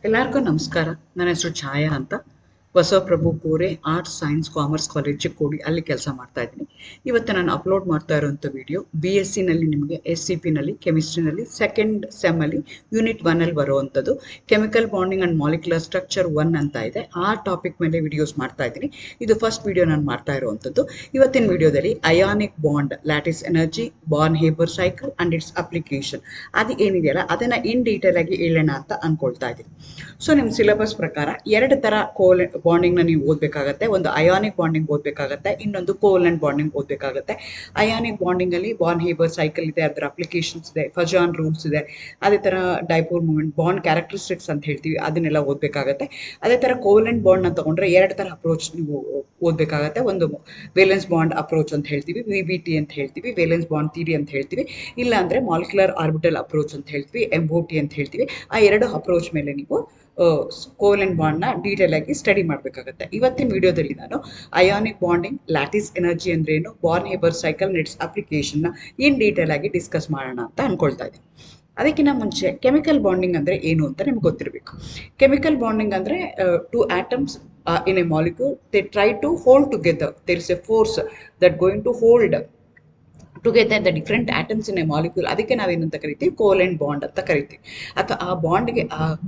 ಎಲ್ಲರಿಗೂ ನಮಸ್ಕಾರ. ನನ್ನ ಹೆಸರು ಛಾಯಾ ಅಂತ. Basavaprabhu Gore arts science commerce college Chikkodi ಅಲ್ಲಿ ಕೆಲಸ ಮಾಡ್ತಾ ಇದ್ದೀನಿ. ಇವತ್ತು ನಾನು ಅಪ್ಲೋಡ್ ಮಾಡ್ತಾ ಇರುವಂಥ ವಿಡಿಯೋ BSc ನಿಮಗೆ SCPನಲ್ಲಿ ಕೆಮಿಸ್ಟ್ರಿನಲ್ಲಿ ಸೆಕೆಂಡ್ ಸೆಮ್ಮಲ್ಲಿ ಯೂನಿಟ್ 1ಅಲ್ಲಿ ಬರುವಂಥದ್ದು chemical bonding and molecular structure 1 ಅಂತ ಇದೆ. ಆ ಟಾಪಿಕ್ ಮೇಲೆ ವಿಡಿಯೋಸ್ ಮಾಡ್ತಾ ಇದ್ದೀನಿ. ಇದು ಫಸ್ಟ್ ವಿಡಿಯೋ ನಾನು ಮಾಡ್ತಾ ಇರುವಂಥದ್ದು. ಇವತ್ತಿನ ವಿಡಿಯೋದಲ್ಲಿ ionic bond, lattice energy, Born Haber cycle and it's application ಅದು ಏನಿದೆಯಲ್ಲ ಅದನ್ನು ಇನ್ ಡೀಟೇಲ್ ಆಗಿ ಹೇಳೋಣ ಅಂತ ಅನ್ಕೊಳ್ತಾ ಇದ್ದೀನಿ. ಸೊ ನಿಮ್ಮ ಸಿಲೆಬಸ್ ಪ್ರಕಾರ ಎರಡು ಥರ ಬಾಂಡಿಂಗ್ನ ನೀವು ಓದಬೇಕಾಗತ್ತೆ. ಒಂದು ಅಯಾನಿಕ್ ಬಾಂಡಿಂಗ್ ಓದಬೇಕಾಗತ್ತೆ, ಇನ್ನೊಂದು ಕೋವೆಲೆಂಟ್ ಬಾಂಡಿಂಗ್ ಓದಬೇಕಾಗತ್ತೆ. ಅಯಾನಿಕ್ ಬಾಂಡಿಂಗಲ್ಲಿ ಬಾರ್ನ್ ಹೇಬರ್ ಸೈಕಲ್ ಇದೆ, ಅದರ ಅಪ್ಲಿಕೇಶನ್ಸ್ ಇದೆ, ಫಜಾನ್ ರೂಲ್ಸ್ ಇದೆ, ಅದೇ ಥರ ಡೈಪೋಲ್ ಮೂವ್ಮೆಂಟ್, ಬಾಂಡ್ ಕ್ಯಾರೆಕ್ಟರಿಸ್ಟಿಕ್ಸ್ ಅಂತ ಹೇಳ್ತೀವಿ, ಅದನ್ನೆಲ್ಲ ಓದಬೇಕಾಗತ್ತೆ. ಅದೇ ಥರ ಕೋವೆಲೆಂಟ್ ಬಾಂಡ್ನ ತೊಗೊಂಡ್ರೆ ಎರಡು ಥರ ಅಪ್ರೋಚ್ ನೀವು ಓದಬೇಕಾಗತ್ತೆ. ಒಂದು ವೇಲೆನ್ಸ್ ಬಾಂಡ್ ಅಪ್ರೋಚ್ ಅಂತ ಹೇಳ್ತೀವಿ, VBT ಅಂತ ಹೇಳ್ತೀವಿ, ವೇಲೆನ್ಸ್ ಬಾಂಡ್ ಥಿಯರಿ ಅಂತ ಹೇಳ್ತೀವಿ. ಇಲ್ಲ ಅಂದರೆ ಮಾಲಿಕ್ಯುಲರ್ ಆರ್ಬಿಟಲ್ ಅಪ್ರೋಚ್ ಅಂತ ಹೇಳ್ತೀವಿ, MOT ಅಂತ ಹೇಳ್ತೀವಿ. ಆ ಎರಡು ಅಪ್ರೋಚ್ ಮೇಲೆ ನೀವು ಕೋವೆಲೆಂಟ್ ಬಾಂಡ್ನ ಡೀಟೇಲ್ ಆಗಿ ಸ್ಟಡಿ ಮಾಡಬೇಕಾಗುತ್ತೆ. ಇವತ್ತಿನ ವಿಡಿಯೋದಲ್ಲಿ ನಾನು ಅಯಾನಿಕ್ ಬಾಂಡಿಂಗ್, ಲ್ಯಾಟಿಸ್ ಎನರ್ಜಿ ಅಂದ್ರೇನು, ಬಾರ್ನ್ ಹೇಬರ್ ಸೈಕಲ್ ನೆಟ್ಸ್ ಅಪ್ಲಿಕೇಶನ್ನ ಇನ್ ಡೀಟೇಲ್ ಆಗಿ ಡಿಸ್ಕಸ್ ಮಾಡೋಣ ಅಂತ ಅನ್ಕೊಳ್ತಾ ಇದ್ದೀನಿ. ಅದಕ್ಕಿಂತ ಮುಂಚೆ ಕೆಮಿಕಲ್ ಬಾಂಡಿಂಗ್ ಅಂದರೆ ಏನು ಅಂತ ನಿಮ್ಗೆ ಗೊತ್ತಿರಬೇಕು. ಕೆಮಿಕಲ್ ಬಾಂಡಿಂಗ್ ಅಂದರೆ two atoms in a molecule, they try to hold together. There is a force that going to hold together the different atoms in A molecule. ಅದಕ್ಕೆ ನಾವೇನಂತ ಕರಿತೀವಿ, ಕೋವೆಲೆಂಟ್ ಬಾಂಡ್ ಅಂತ ಕರಿತೀವಿ. ಅಥವಾ ಆ ಬಾಂಡ್ಗೆ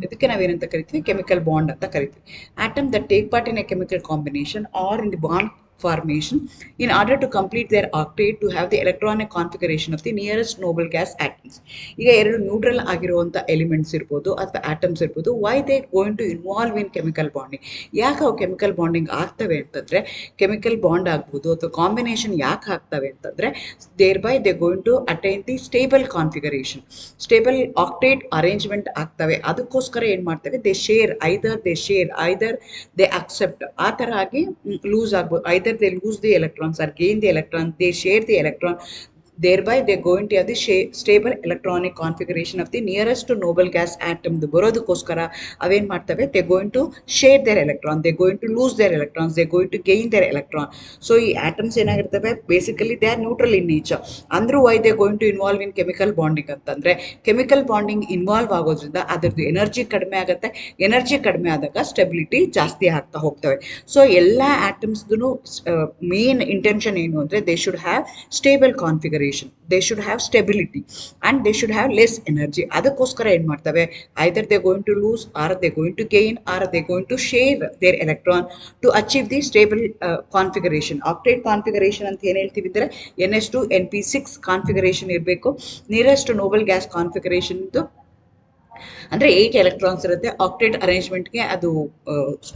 ಇದಕ್ಕೆ ನಾವೇನಂತ ಕರಿತೀವಿ, ಕೆಮಿಕಲ್ ಬಾಂಡ್ ಅಂತ ಕರಿತೀವಿ. Atom that take part in a chemical combination are in the bond formation in order to complete their octet to have the electronic configuration of the nearest noble gas atoms. ಈಗ ಎರಡು neutral ಆಗಿರುವಂಥ elements ಇರ್ಬೋದು ಅಥವಾ atoms ಇರ್ಬೋದು, why they going to involve in chemical bonding. ಯಾಕೆ ಅವು chemical bonding ಆಗ್ತವೆ ಅಂತಂದರೆ, ಕೆಮಿಕಲ್ ಬಾಂಡ್ ಆಗ್ಬೋದು ಅಥವಾ ಕಾಂಬಿನೇಷನ್ ಯಾಕೆ ಆಗ್ತವೆ ಅಂತಂದರೆ, there by they going to attain the stable configuration, stable octet arrangement ಆಗ್ತವೆ. ಅದಕ್ಕೋಸ್ಕರ ಏನು ಮಾಡ್ತವೆ, they share either they accept, ಆ ಥರ ಆಗಿ ಲೂಸ್ ಆಗ್ಬೋದು. either they lose the electrons or gain the electron, they share the electron, thereby they going to have the stable electronic configuration of the nearest noble gas atom. ಬರೋದಕ್ಕೋಸ್ಕರ ಅವೇನು ಮಾಡ್ತವೆ, they going to share their electron, they going to lose their electrons, they going to gain their electron. So ಈ atoms ಏನಾಗಿರ್ತವೆ, basically they are neutral in nature. ಅಂದ್ರೂ why they going to involve in chemical bonding ಅಂತಂದರೆ, chemical bonding involve ಆಗೋದ್ರಿಂದ ಅದರದ್ದು energy ಕಡಿಮೆ ಆಗುತ್ತೆ. Energy ಕಡಿಮೆ ಆದಾಗ ಸ್ಟೆಬಿಲಿಟಿ ಜಾಸ್ತಿ ಆಗ್ತಾ ಹೋಗ್ತವೆ. ಸೊ ಎಲ್ಲ ಆಟಮ್ಸ್ದು ಮೇನ್ ಇಂಟೆನ್ಷನ್ ಏನು ಅಂದರೆ, they should have stable configuration, they should have stability and they should have less energy. ಅದಕ್ಕೋಸ್ಕರ ಏನು ಮಾಡ್ತವೆ, either they going to lose or they going to gain or they going to share their electron to achieve the stable configuration. octet configuration ಅಂತ ಏನು ಹೇಳ್ತೀವಿ ಅಂದರೆ, NH2 NP6 configuration ಇರಬೇಕು. Nearest Nobel gas configuration ಅಂದರೆ 8 electrons ಇರುತ್ತೆ. Octet ಅರೇಂಜ್ಮೆಂಟ್ಗೆ ಅದು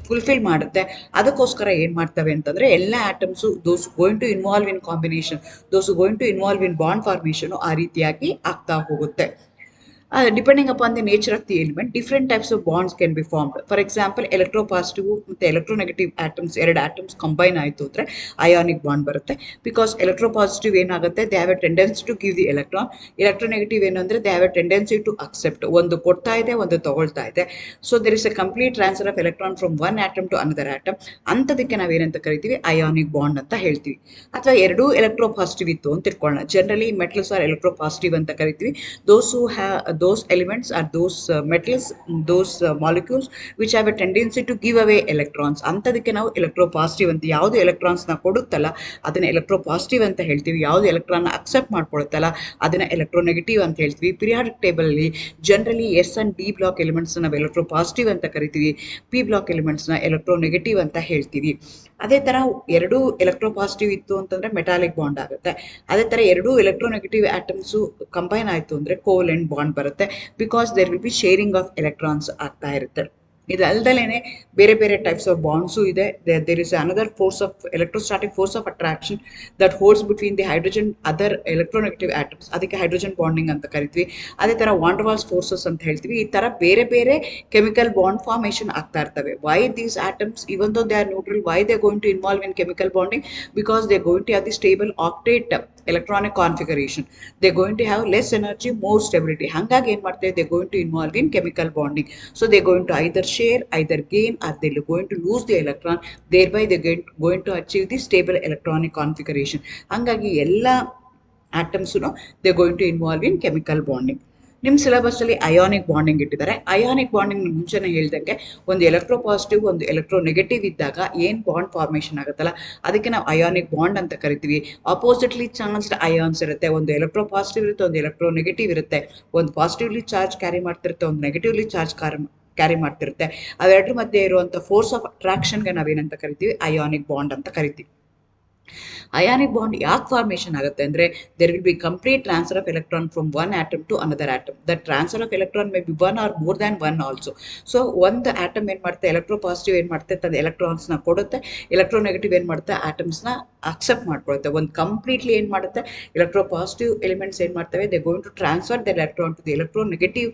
fulfil ಮಾಡುತ್ತೆ. ಅದಕ್ಕೋಸ್ಕರ ಏನು ಮಾಡ್ತವೆ ಅಂತಂದರೆ, ಎಲ್ಲ atoms those going to involve in combination, those going to involve in bond formation ಆ ರೀತಿಯಾಗಿ ಆಗ್ತಾ ಹೋಗುತ್ತೆ. Depending upon the nature of the element, different types of bonds can be formed. For example, electropositive ಮತ್ತು electronegative atoms, ಎರಡು atoms combine ಆಯಿತು ಅಂದರೆ ionic bond ಬರುತ್ತೆ. Because electropositive ಏನಾಗುತ್ತೆ, they have a tendency to give the electron. Electronegative ಏನು ಅಂದರೆ, they have a tendency to accept, ಒಂದು ಕೊಡ್ತಾ ಇದೆ ಒಂದು ತಗೊಳ್ತಾ ಇದೆ. So there is a complete transfer of electron from one atom to another atom. ಅಂಥದಕ್ಕೆ ನಾವೇನಂತ ಕರಿತೀವಿ, ಅಯಾನಿಕ್ ಬಾಂಡ್ ಅಂತ ಹೇಳ್ತೀವಿ. ಅಥವಾ ಎರಡೂ ಎಲೆಕ್ಟ್ರೋಪಾಸಿಟಿವ್ ಇತ್ತು ಅಂತ ಇಟ್ಕೊಳ್ಳೋಣ. ಜನರಲಿ ಮೆಟಲ್ಸ್ ಆರ್ ಎಲೆಕ್ಟ್ರೋಪಾಸಿಟಿವ್ ಅಂತ ಕರಿತೀವಿ. Those who have those elements are those metals, those molecules which have a tendency to give away electrons. ಅಂತದಕ್ಕೆ ನಾವು ಎಲೆಕ್ಟ್ರೋಪಾಸಿಟಿವ್ ಅಂತ, ಯಾವುದು ಎಲೆಕ್ಟ್ರಾನ್ಸ್ನ ಕೊಡುತ್ತಲ್ಲ ಅದನ್ನು ಎಲೆಕ್ಟ್ರೋಪಾಸಿಟಿವ್ ಅಂತ ಹೇಳ್ತೀವಿ. ಯಾವುದು ಎಲೆಕ್ಟ್ರಾನ್ನ ಅಕ್ಸೆಪ್ಟ್ ಮಾಡ್ಕೊಳುತ್ತಲ್ಲ ಅದನ್ನು ಎಲೆಕ್ಟ್ರೋನೆಗೆಟಿವ್ ಅಂತ ಹೇಳ್ತೀವಿ. ಪಿರಿಯಾಡಿಕ್ ಟೇಬಲಲ್ಲಿ generally S and D block ಎಲಿಮೆಂಟ್ಸ್ನ ನಾವು ಎಲೆಕ್ಟ್ರೋಪಾಸಿಟಿವ್ ಅಂತ ಕರಿತೀವಿ, P ಬ್ಲಾಕ್ ಎಲಿಮೆಂಟ್ಸ್ನ ಎಲೆಕ್ಟ್ರೋನೆಗೆಟಿವ್ ಅಂತ ಹೇಳ್ತೀವಿ. ಅದೇ ಥರ ಎರಡೂ ಎಲೆಕ್ಟ್ರೋಪಾಸಿಟಿವ್ ಇತ್ತು ಅಂತಂದರೆ ಮೆಟಾಲಿಕ್ ಬಾಂಡ್ ಆಗುತ್ತೆ. ಅದೇ ಥರ ಎರಡೂ ಎಲೆಕ್ಟ್ರೋನೆಗೆಟಿವ್ ಆಟಮ್ಸು ಕಂಬೈನ್ ಆಯಿತು ಅಂದರೆ ಕೋವೆಲೆಂಟ್ ಬಾಂಡ್ ಬರುತ್ತೆ. Because there will be sharing of electrons ಆಗ್ತಾ ಇರುತ್ತೆ. ಇದಲ್ದಲೇ ಬೇರೆ ಬೇರೆ ಟೈಪ್ಸ್ ಆಫ್ ಬಾಂಡ್ಸು ಇದೆ. There is another force of electrostatic force of attraction that holds between the hydrogen other electronegative atoms, ಅದಕ್ಕೆ ಹೈಡ್ರೋಜನ್ ಬಾಂಡಿಂಗ್ ಅಂತ ಕರಿತೀವಿ. ಅದೇ ಥರ ವಾಂಡರ್ವಾಲ್ಸ್ ಫೋರ್ಸಸ್ ಅಂತ ಹೇಳ್ತೀವಿ. ಈ ಥರ ಬೇರೆ ಬೇರೆ ಕೆಮಿಕಲ್ ಬಾಂಡ್ ಫಾರ್ಮೇಷನ್ ಆಗ್ತಾ ಇರ್ತವೆ. Y these atoms even though they are neutral, why they going to involve in chemical bonding, because they going to have the stable octet electronic configuration, they're going to have less energy, more stability. ಹಾಗಾಗಿ ಏನು ಮಾಡ್ತಾರೆ, they're going to involve in chemical bonding. So they're going to either share, either gain, or they're going to lose the electron, thereby they're going to achieve the stable electronic configuration. ಹಾಗಾಗಿ ಎಲ್ಲ atoms they're going to involve in chemical bonding. ನಿಮ್ಮ ಸಿಲೆಬಸ್ಸಲ್ಲಿ ionic bonding ಇಟ್ಟಿದ್ದಾರೆ. Ionic bonding ಮುಂಚೆನೇ ಹೇಳ್ದಂಗೆ ಒಂದು electro positive ಒಂದು electro negative ಇದ್ದಾಗ ಏನು ಬಾಂಡ್ ಫಾರ್ಮೇಷನ್ ಆಗುತ್ತಲ್ಲ ಅದಕ್ಕೆ ನಾವು ಅಯಾನಿಕ್ ಬಾಂಡ್ ಅಂತ ಕರಿತೀವಿ. ಅಪೋಸಿಟ್ಲಿ ಚಾರ್ಜ್ಡ್ ಅಯಾನ್ಸ್ ಇರುತ್ತೆ, ಒಂದು ಎಲೆಕ್ಟ್ರೋ ಪಾಸಿಟಿವ್ ಇರುತ್ತೆ, ಒಂದು ಎಲೆಕ್ಟ್ರೋ ನೆಗೆಟಿವ್ ಇರುತ್ತೆ, ಒಂದು ಪಾಸಿಟಿವ್ಲಿ ಚಾರ್ಜ್ ಕ್ಯಾರಿ ಮಾಡ್ತಿರುತ್ತೆ, ಒಂದು ನೆಗೆಟಿವ್ಲಿ ಚಾರ್ಜ್ ಕ್ಯಾರಿ ಮಾಡ್ತಿರುತ್ತೆ. ಅವೆರಡರ ಮಧ್ಯೆ ಇರುವಂಥ ಫೋರ್ಸ್ ಆಫ್ ಅಟ್ರಾಕ್ಷನ್ಗೆ ನಾವೇನಂತ ಕರಿತೀವಿ, ಅಯಾನಿಕ್ ಬಾಂಡ್ ಅಂತ ಕರಿತೀವಿ. ಅಯಾನಿಕ್ ಬಾಂಡ್ ಯಾಕೆ ಫಾರ್ಮೇಷನ್ ಆಗುತ್ತೆ ಅಂದರೆ there will be complete transfer of electron from one atom to another atom. That transfer of electron may be one or more than one also. So ಒಂದು atom ಏನು ಮಾಡುತ್ತೆ, electro positive ಏನು ಮಾಡುತ್ತೆ, ತನ್ನ ಎಲೆಕ್ಟ್ರಾನ್ಸ್ನ ಕೊಡುತ್ತೆ, ಎಲೆಕ್ಟ್ರೋ ನೆಗೆಟಿವ್ ಏನು ಮಾಡುತ್ತೆ, ಆಟಮ್ಸ್ನ accept ಮಾಡ್ಕೊಳುತ್ತೆ. ಒಂದು ಕಂಪ್ಲೀಟ್ಲಿ ಏನು ಮಾಡುತ್ತೆ, ಎಲೆಕ್ಟ್ರೋ ಪಾಸಿಟಿವ್ ಎಲಿಮೆಂಟ್ಸ್ ಏನು ಮಾಡ್ತವೆ, they going to transfer the electron to the electronegative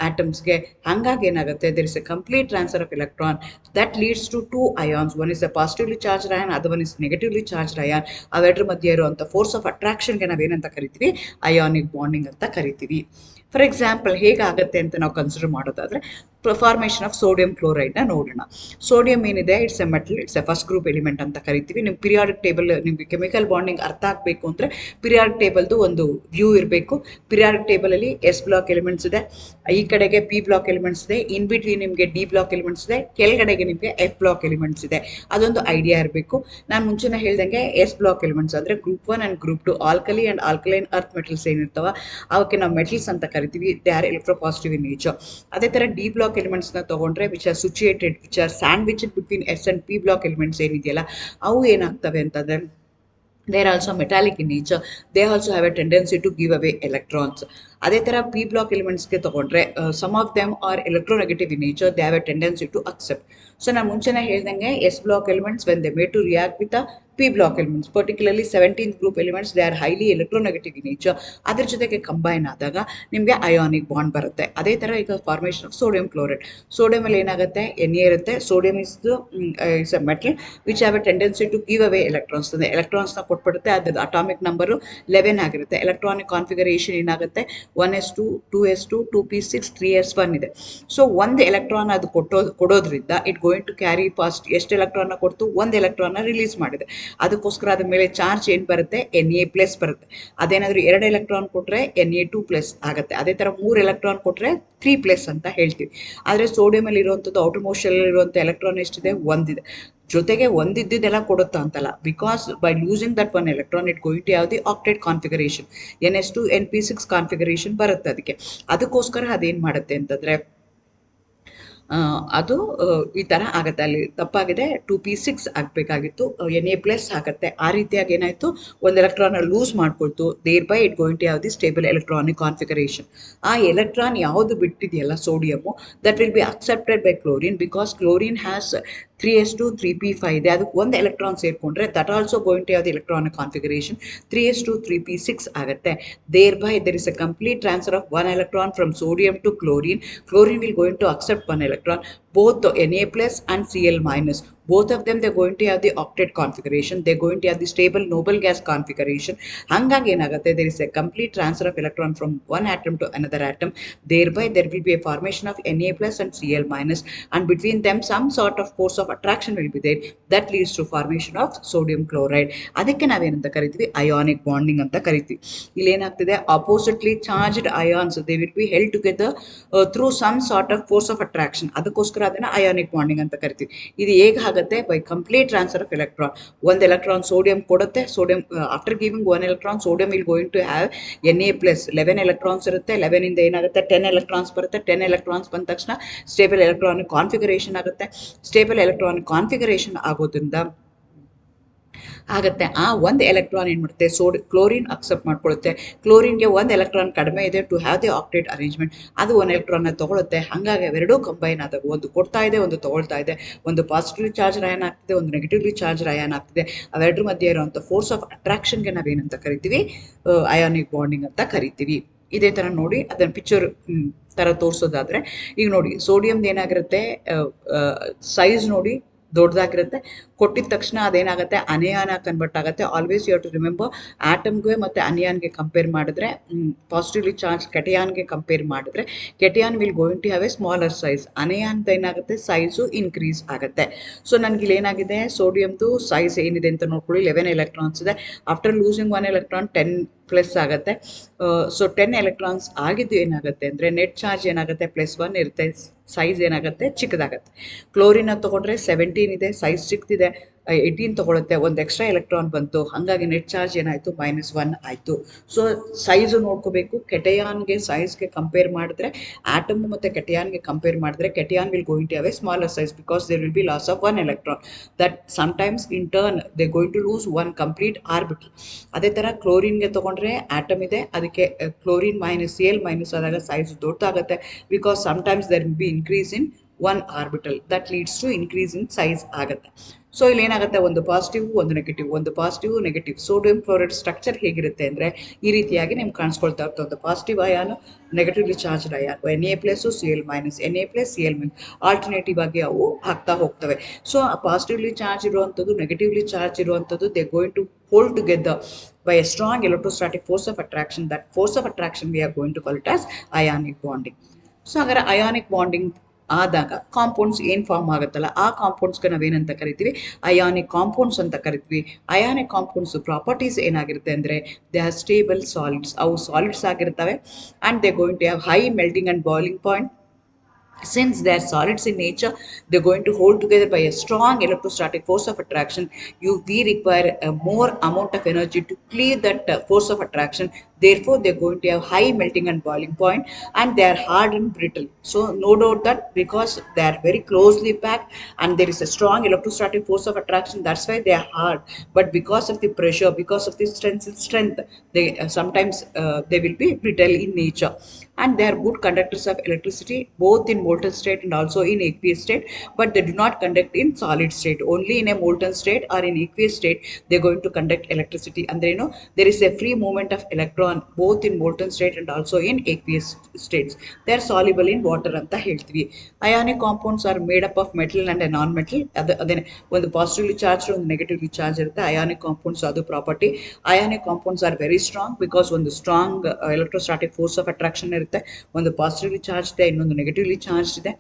ಆಟಮ್ಸ್ಗೆ. ಹಾಗಾಗಿ ಏನಾಗುತ್ತೆ, there is a complete transfer of electron that leads to two ions. One is a positively charge ion, ಅದು one is negatively charge ion. ಅವೆರಡರ ಮಧ್ಯೆ ಇರುವಂಥ force of ಅಟ್ರಾಕ್ಷನ್ಗೆ ನಾವೇನಂತ ಕರಿತೀವಿ, ionic bonding ಅಂತ ಕರಿತೀವಿ. ಫಾರ್ ಎಕ್ಸಾಂಪಲ್ ಹೇಗಾಗುತ್ತೆ ಅಂತ ನಾವು ಕನ್ಸಿಡರ್ ಮಾಡೋದಾದ್ರೆ ಫಾರ್ಮೇಷನ್ ಆಫ್ ಸೋಡಿಯಂ ಕ್ಲೋರೈಡ್ನ ನೋಡೋಣ. ಸೋಡಿಯಂ ಏನಿದೆ, it's A metal, it's A first group element ಅಂತ ಕರಿತೀವಿ. ನಿಮ್ಮ ಪಿರಿಯಾಡಿಕ್ ಟೇಬಲ್, ನಿಮಗೆ ಕೆಮಿಕಲ್ ಬಾಂಡಿಂಗ್ ಅರ್ಥ ಆಗಬೇಕು ಅಂದರೆ ಪಿರಿಯಾಡಿಕ್ ಟೇಬಲ್ದು ಒಂದು ವ್ಯೂ ಇರಬೇಕು. ಪಿರಿಯಾಡಿಕ್ ಟೇಬಲಲ್ಲಿ ಎಸ್ ಬ್ಲಾಕ್ ಎಲಿಮೆಂಟ್ಸ್ ಇದೆ, ಈ ಕಡೆಗೆ ಪಿ ಬ್ಲಾಕ್ ಎಲಿಮೆಂಟ್ಸ್ ಇದೆ, ಇನ್ ಬಿಟ್ವೀನ್ ನಿಮಗೆ ಡಿ ಬ್ಲಾಕ್ ಎಲಿಮೆಂಟ್ಸ್ ಇದೆ, ಕೆಳಗಡೆಗೆ ನಿಮಗೆ ಎಫ್ ಬ್ಲಾಕ್ ಎಲಿಮೆಂಟ್ಸ್ ಇದೆ. ಅದೊಂದು ಐಡಿಯಾ ಇರಬೇಕು. ನಾನು ಮುಂಚೆನೇ ಹೇಳ್ದಂಗೆ ಎಸ್ ಬ್ಲಾಕ್ ಎಲಿಮೆಂಟ್ಸ್ ಅಂದರೆ group 1 and group 2 alkali and alkaline earth metals ಏನಿರ್ತಾವ ಅವಕ್ಕೆ ನಾವು ಮೆಟಲ್ಸ್ ಅಂತ ಕರಿತೀವಿ. They are electropositive in nature. ಅದೇ ಥರ ಡಿ ಬ್ಲಾಕ್ ಎಲಿಮೆಂಟ್ಸ್ನ ತೊಗೊಂಡ್ರೆ which are situated, which are sandwiched between s and p block elements ಏನಿದೆಯಲ್ಲ ಅವು ಏನಾಗ್ತವೆ ಅಂತಂದರೆ they are also metallic in nature. They also have a tendency to give away electrons. ಅದೇ ಥರ P block ಎಲಿಮೆಂಟ್ಸ್ಗೆ ತೊಗೊಂಡ್ರೆ some of them are electronegative in nature, they have a tendency to accept. So ನಾನು ಮುಂಚೆನೇ ಹೇಳ್ದಂಗೆ S block elements when they may to react with P block elements, particularly 17th group elements, they are highly electronegative in nature. ಅದ್ರ ಜೊತೆಗೆ combine ಆದಾಗ ನಿಮಗೆ ionic bond ಬರುತ್ತೆ. ಅದೇ ಥರ ಈಗ ಫಾರ್ಮೇಷನ್ ಆಫ್ ಸೋಡಿಯಂ ಕ್ಲೋರೈಡ್, ಸೋಡಿಯಮಲ್ಲಿ ಏನಾಗುತ್ತೆ, ಎನ್ ಎ ಇರುತ್ತೆ. Sodium is a metal which have a tendency to give away electrons. ಅಂದರೆ ಎಲೆಕ್ಟ್ರಾನ್ಸ್ನ ಕೊಟ್ಬಿಡುತ್ತೆ. ಅದ್ರ ಅಟಾಮಿಕ್ ನಂಬರು 11 ಆಗಿರುತ್ತೆ. ಎಲೆಕ್ಟ್ರಾನಿಕ್ ಕಾನ್ಫಿಗರೇಷನ್ ಏನಾಗುತ್ತೆ, 1s2, 2s2, 2p6, 3s1 ಇದೆ. ಸೊ ಒಂದು ಎಲೆಕ್ಟ್ರಾನ್ ಅದು ಕೊಡೋದ್ರಿಂದ it going to carry past ಎಷ್ಟು ಎಲೆಕ್ಟ್ರಾನ್ನ ಕೊಡ್ತು, ಒಂದು ಎಲೆಕ್ಟ್ರಾನ್ನ ರಿಲೀಸ್ ಮಾಡಿದೆ. ಅದಕ್ಕೋಸ್ಕರ ಅದ್ರ ಮೇಲೆ ಚಾರ್ಜ್ ಏನು ಬರುತ್ತೆ, Na+ ಬರುತ್ತೆ. ಅದೇನಾದರೂ 2 ಎಲೆಕ್ಟ್ರಾನ್ ಕೊಟ್ಟರೆ Na2+ ಆಗುತ್ತೆ. ಅದೇ ಥರ 3 ಎಲೆಕ್ಟ್ರಾನ್ ಕೊಟ್ಟರೆ 3+ ಅಂತ ಹೇಳ್ತೀವಿ. ಆದರೆ ಸೋಡಿಯಮಲ್ಲಿ ಇರುವಂಥದ್ದು ಔಟರ್ ಮೋಸ್ಟ್ ಶೆಲ್ ಇರುವಂಥ ಎಲೆಕ್ಟ್ರಾನ್ ಎಷ್ಟಿದೆ, ಒಂದಿದೆ. ಜೊತೆಗೆ ಒಂದಿದ್ದೆಲ್ಲ ಕೊಡುತ್ತಾ ಅಂತಲ್ಲ, because by losing that one electron it going to have the octet configuration, NS2 NP6 configuration ಬರುತ್ತೆ. ಅದಕ್ಕೋಸ್ಕರ ಅದೇನು ಮಾಡುತ್ತೆ ಅಂತಂದರೆ ಅದು ಈ ಥರ ಆಗುತ್ತೆ. ಅಲ್ಲಿ ತಪ್ಪಾಗಿದೆ, 2p6 ಆಗಬೇಕಾಗಿತ್ತು, Na+ ಆಗುತ್ತೆ. ಆ ರೀತಿಯಾಗಿ ಏನಾಯಿತು, ಒಂದು ಎಲೆಕ್ಟ್ರಾನ್ ಲೂಸ್ ಮಾಡ್ಕೊಳ್ತು. Thereby it going to have the stable electronic configuration. ಆ ಎಲೆಕ್ಟ್ರಾನ್ ಯಾವುದು ಬಿಟ್ಟಿದೆಯಲ್ಲ sodium, that will be accepted by chlorine, because chlorine has 3s2 3p5 ಇದೆ. ಅದಕ್ಕೆ ಒಂದು ಎಲೆಕ್ಟ್ರಾನ್ ಸೇರಿಕೊಂಡ್ರೆ that also going to have the electronic configuration 3s2 3p6 ಆಗುತ್ತೆ. Thereby there is a complete transfer of one electron from sodium to chlorine. Chlorine will going to accept one electron, both the Na+ and Cl-. Both of them, they're going to have the octet configuration. They're going to have the stable noble gas configuration. Hangage enagutte, there is a complete transfer of electron from one atom to another atom. Thereby there will be a formation of Na+ and Cl-, and between them some sort of force of attraction will be there that leads to formation of sodium chloride. ಅದಕ್ಕೆ ನಾವೇನಂತ ಕರಿತೀವಿ, ionic bonding ಅಂತ ಕರಿತೀವಿ. ಇಲ್ಲಿ ಏನಾಗ್ತಿದೆ, oppositely charged ions they will be held together through some sort of force of attraction. ಅದಕ್ಕೋಸ್ಕರ ಅದನ್ನು ionic bonding ಅಂತ ಕರಿತೀವಿ. ಇದು ಹೇಗೆ ಆಗುತ್ತೆ, by complete transfer of electron. ಒಂದು ಎಲೆಕ್ಟ್ರಾನ್ ಸೋಡಿಯಂ ಕೊಡುತ್ತೆ. Sodium after giving one electron, sodium will going to have Na+. 11 electrons ಇರುತ್ತೆ. 11 ಇಂದ ಏನಾಗುತ್ತೆ, 10 ಎಲೆಕ್ಟ್ರಾನ್ಸ್ ಬರುತ್ತೆ. 10 ಎಲೆಕ್ಟ್ರಾನ್ಸ್ ಬಂದ ತಕ್ಷಣ ಸ್ಟೇಬಲ್ ಎಲೆಕ್ಟ್ರಾನಿಕ್ ಕಾನ್ಫಿಗರೇಷನ್ ಆಗುತ್ತೆ. ಸ್ಟೇಬಲ್ ಎಲೆಕ್ಟ್ರಾನಿಕ್ ಕಾನ್ಫಿಗರೇಷನ್ ಆಗೋದ್ರಿಂದ ಆಗುತ್ತೆ. ಆ ಒಂದು ಎಲೆಕ್ಟ್ರಾನ್ ಏನು ಮಾಡುತ್ತೆ, ಕ್ಲೋರಿನ್ ಅಕ್ಸೆಪ್ಟ್ ಮಾಡ್ಕೊಳ್ಳುತ್ತೆ. ಕ್ಲೋರಿನ್ಗೆ ಒಂದು ಎಲೆಕ್ಟ್ರಾನ್ ಕಡಿಮೆ ಇದೆ to have the octet arrangement. ಅದು ಒಂದು ಎಲೆಕ್ಟ್ರಾನ್ನ ತೊಗೊಳುತ್ತೆ. ಹಾಗಾಗಿ ಅವೆರಡೂ ಕಂಬೈನ್ ಆದಾಗ ಒಂದು ಕೊಡ್ತಾ ಇದೆ, ಒಂದು ತೊಗೊಳ್ತಾ ಇದೆ. ಒಂದು ಪಾಸಿಟಿವ್ಲಿ ಚಾರ್ಜ್ ಅಯಾನ್ ಆಗ್ತಿದೆ, ಒಂದು ನೆಗೆಟಿವ್ಲಿ ಚಾರ್ಜ್ ಅಯಾನ್ ಆಗ್ತಿದೆ. ಅವೆರಡರ ಮಧ್ಯೆ ಇರುವಂಥ ಫೋರ್ಸ್ ಆಫ್ ಅಟ್ರಾಕ್ಷನ್ಗೆ ನಾವೇನಂತ ಕರಿತೀವಿ, ಅಯಾನಿಕ್ ಬಾಂಡಿಂಗ್ ಅಂತ ಕರಿತೀವಿ. ಇದೇ ಥರ ನೋಡಿ, ಅದನ್ನು ಪಿಕ್ಚರ್ ಥರ ತೋರಿಸೋದಾದರೆ, ಈಗ ನೋಡಿ ಸೋಡಿಯಮ್ದು ಏನಾಗಿರುತ್ತೆ, ಸೈಜ್ ನೋಡಿ ದೊಡ್ಡದಾಗಿರುತ್ತೆ. ಕೊಟ್ಟಿದ ತಕ್ಷಣ ಅದೇನಾಗುತ್ತೆ, ಅನಿಯಾನ ಕನ್ವರ್ಟ್ ಆಗುತ್ತೆ. Always you have to remember, ಆಟಮ್ಗೆ ಮತ್ತು ಅನಿಯಾನ್ಗೆ ಕಂಪೇರ್ ಮಾಡಿದ್ರೆ, ಪಾಸಿಟಿವ್ಲಿ ಚಾರ್ಜ್ ಕೆಟಿಯಾನ್ಗೆ ಕಂಪೇರ್ ಮಾಡಿದ್ರೆ, cation will going to have a smaller size. ಅನಿಯಾನ್ದು ಏನಾಗುತ್ತೆ, ಸೈಜು ಇನ್ಕ್ರೀಸ್ ಆಗುತ್ತೆ. ಸೊ ನನಗೆ ಇಲ್ಲಿ ಏನಾಗಿದೆ, ಸೋಡಿಯಮ್ದು ಸೈಜ್ ಏನಿದೆ ಅಂತ ನೋಡ್ಕೊಳ್ಳಿ, 11 ಎಲೆಕ್ಟ್ರಾನ್ಸ್ ಇದೆ. After losing one electron 10 plus ಆಗುತ್ತೆ. ಸೊ 10 ಎಲೆಕ್ಟ್ರಾನ್ಸ್ ಆಗಿದ್ದು ಏನಾಗುತ್ತೆ ಅಂದರೆ ನೆಟ್ ಚಾರ್ಜ್ ಏನಾಗುತ್ತೆ +1 ಇರುತ್ತೆ, ಸೈಜ್ ಏನಾಗುತ್ತೆ ಚಿಕ್ಕದಾಗುತ್ತೆ. ಕ್ಲೋರಿನ ತೊಗೊಂಡ್ರೆ 17 ಇದೆ, ಸೈಜ್ ಚಿಕ್ಕದಿದೆ, 18 ತೊಗೊಳುತ್ತೆ, ಒಂದು ಎಕ್ಸ್ಟ್ರಾ ಎಲೆಕ್ಟ್ರಾನ್ ಬಂತು, ಹಾಗಾಗಿ ನೆಟ್ ಚಾರ್ಜ್ ಏನಾಯಿತು -1 ಆಯಿತು. ಸೊ ಸೈಜು ನೋಡ್ಕೋಬೇಕು. ಕೆಟಯಾನ್ಗೆ ಸೈಜ್ಗೆ ಕಂಪೇರ್ ಮಾಡಿದ್ರೆ, ಆಟಮ್ ಮತ್ತು ಕೆಟಯಾನ್ಗೆ ಕಂಪೇರ್ ಮಾಡಿದ್ರೆ cation will going to have a smaller size because there will be loss of 1 electron. That sometimes in turn they going to lose 1 complete orbital. ಅದೇ ಥರ ಕ್ಲೋರಿನ್ಗೆ ತೊಗೊಂಡ್ರೆ ಆಟಮ್ ಇದೆ, ಅದಕ್ಕೆ ಕ್ಲೋರಿನ್ -Cl ಮೈನಸ್ ಆದಾಗ ಸೈಜ್ ದೊಡ್ಡದಾಗುತ್ತೆ because sometimes there will be increase in 1 orbital, that leads to increase in size ಆಗುತ್ತೆ. So ಇಲ್ಲಿ ಏನಾಗುತ್ತೆ, ಒಂದು ಪಾಸಿಟಿವ್ ಒಂದು ನೆಗೆಟಿವ್, ಒಂದು positive negative. Sodium chloride structure ಹೇಗಿರುತ್ತೆ ಅಂದರೆ ಈ ರೀತಿಯಾಗಿ ನಿಮ್ಗೆ ಕಾಣಿಸ್ಕೊಳ್ತಾ ಇರ್ತದೆ. ಒಂದು positive ion, negatively charged ion, Na+, Cl-, Na+, Cl-, alternative ಆಗಿ ಅವು ಆಗ್ತಾ ಹೋಗ್ತವೆ. ಸೊ ಆ ಪಾಸಿಟಿವ್ಲಿ ಚಾರ್ಜ್ ಇರುವಂಥದ್ದು, ನೆಗೆಟಿವ್ಲಿ ಚಾರ್ಜ್ ಇರುವಂಥದ್ದು, they going to hold together by a strong electrostatic force of attraction. That force of attraction we are going to call it as ionic bonding. So ಹಾಗಾದ್ರೆ ionic bonding ಆದಾಗ compounds ಏನು form ಆಗುತ್ತಲ್ಲ, ಆ ಕಾಂಪೌಂಡ್ಸ್ಗೆ ನಾವೇನಂತ ಕರಿತೀವಿ, ionic compounds ಅಂತ ಕರಿತೀವಿ. Ionic compounds properties ಏನಾಗಿರುತ್ತೆ ಅಂದರೆ ದೇ ಆರ್ ಸ್ಟೇಬಲ್ ಸಾಲಿಡ್ಸ್. ಅವು ಸಾಲಿಡ್ಸ್ ಆಗಿರ್ತವೆ and they going to have high melting and boiling point. Since they are solids in nature, they're going to hold together by a strong electrostatic force of attraction. We require a more amount of energy to clear that force of attraction. Therefore, they're going to have high melting and boiling point, and they are hard and brittle. So, no doubt that because they are very closely packed and there is a strong electrostatic force of attraction, that's why they are hard. But because of the pressure, because of the strength, they sometimes they will be brittle in nature. And they are good conductors of electricity both in molten state and also in aqueous state, but they do not conduct in solid state. Only in a molten state or in aqueous state they are going to conduct electricity. And there is a free movement of electron both in molten state and also in aqueous states. They are soluble in water anta heltivi. Ionic compounds are made up of metal and a non-metal. Then ಒಂದು positively charge ಒಂದು negatively charge ಇರುತ್ತೆ. Ionic compounds ಅದು property. Ionic compounds are very strong because ಒಂದು strong electrostatic force of attraction ಇರುತ್ತೆ. ಒಂದು positively charge ಇದೆ, ಇನ್ನೊಂದು negatively charge ಇದೆ.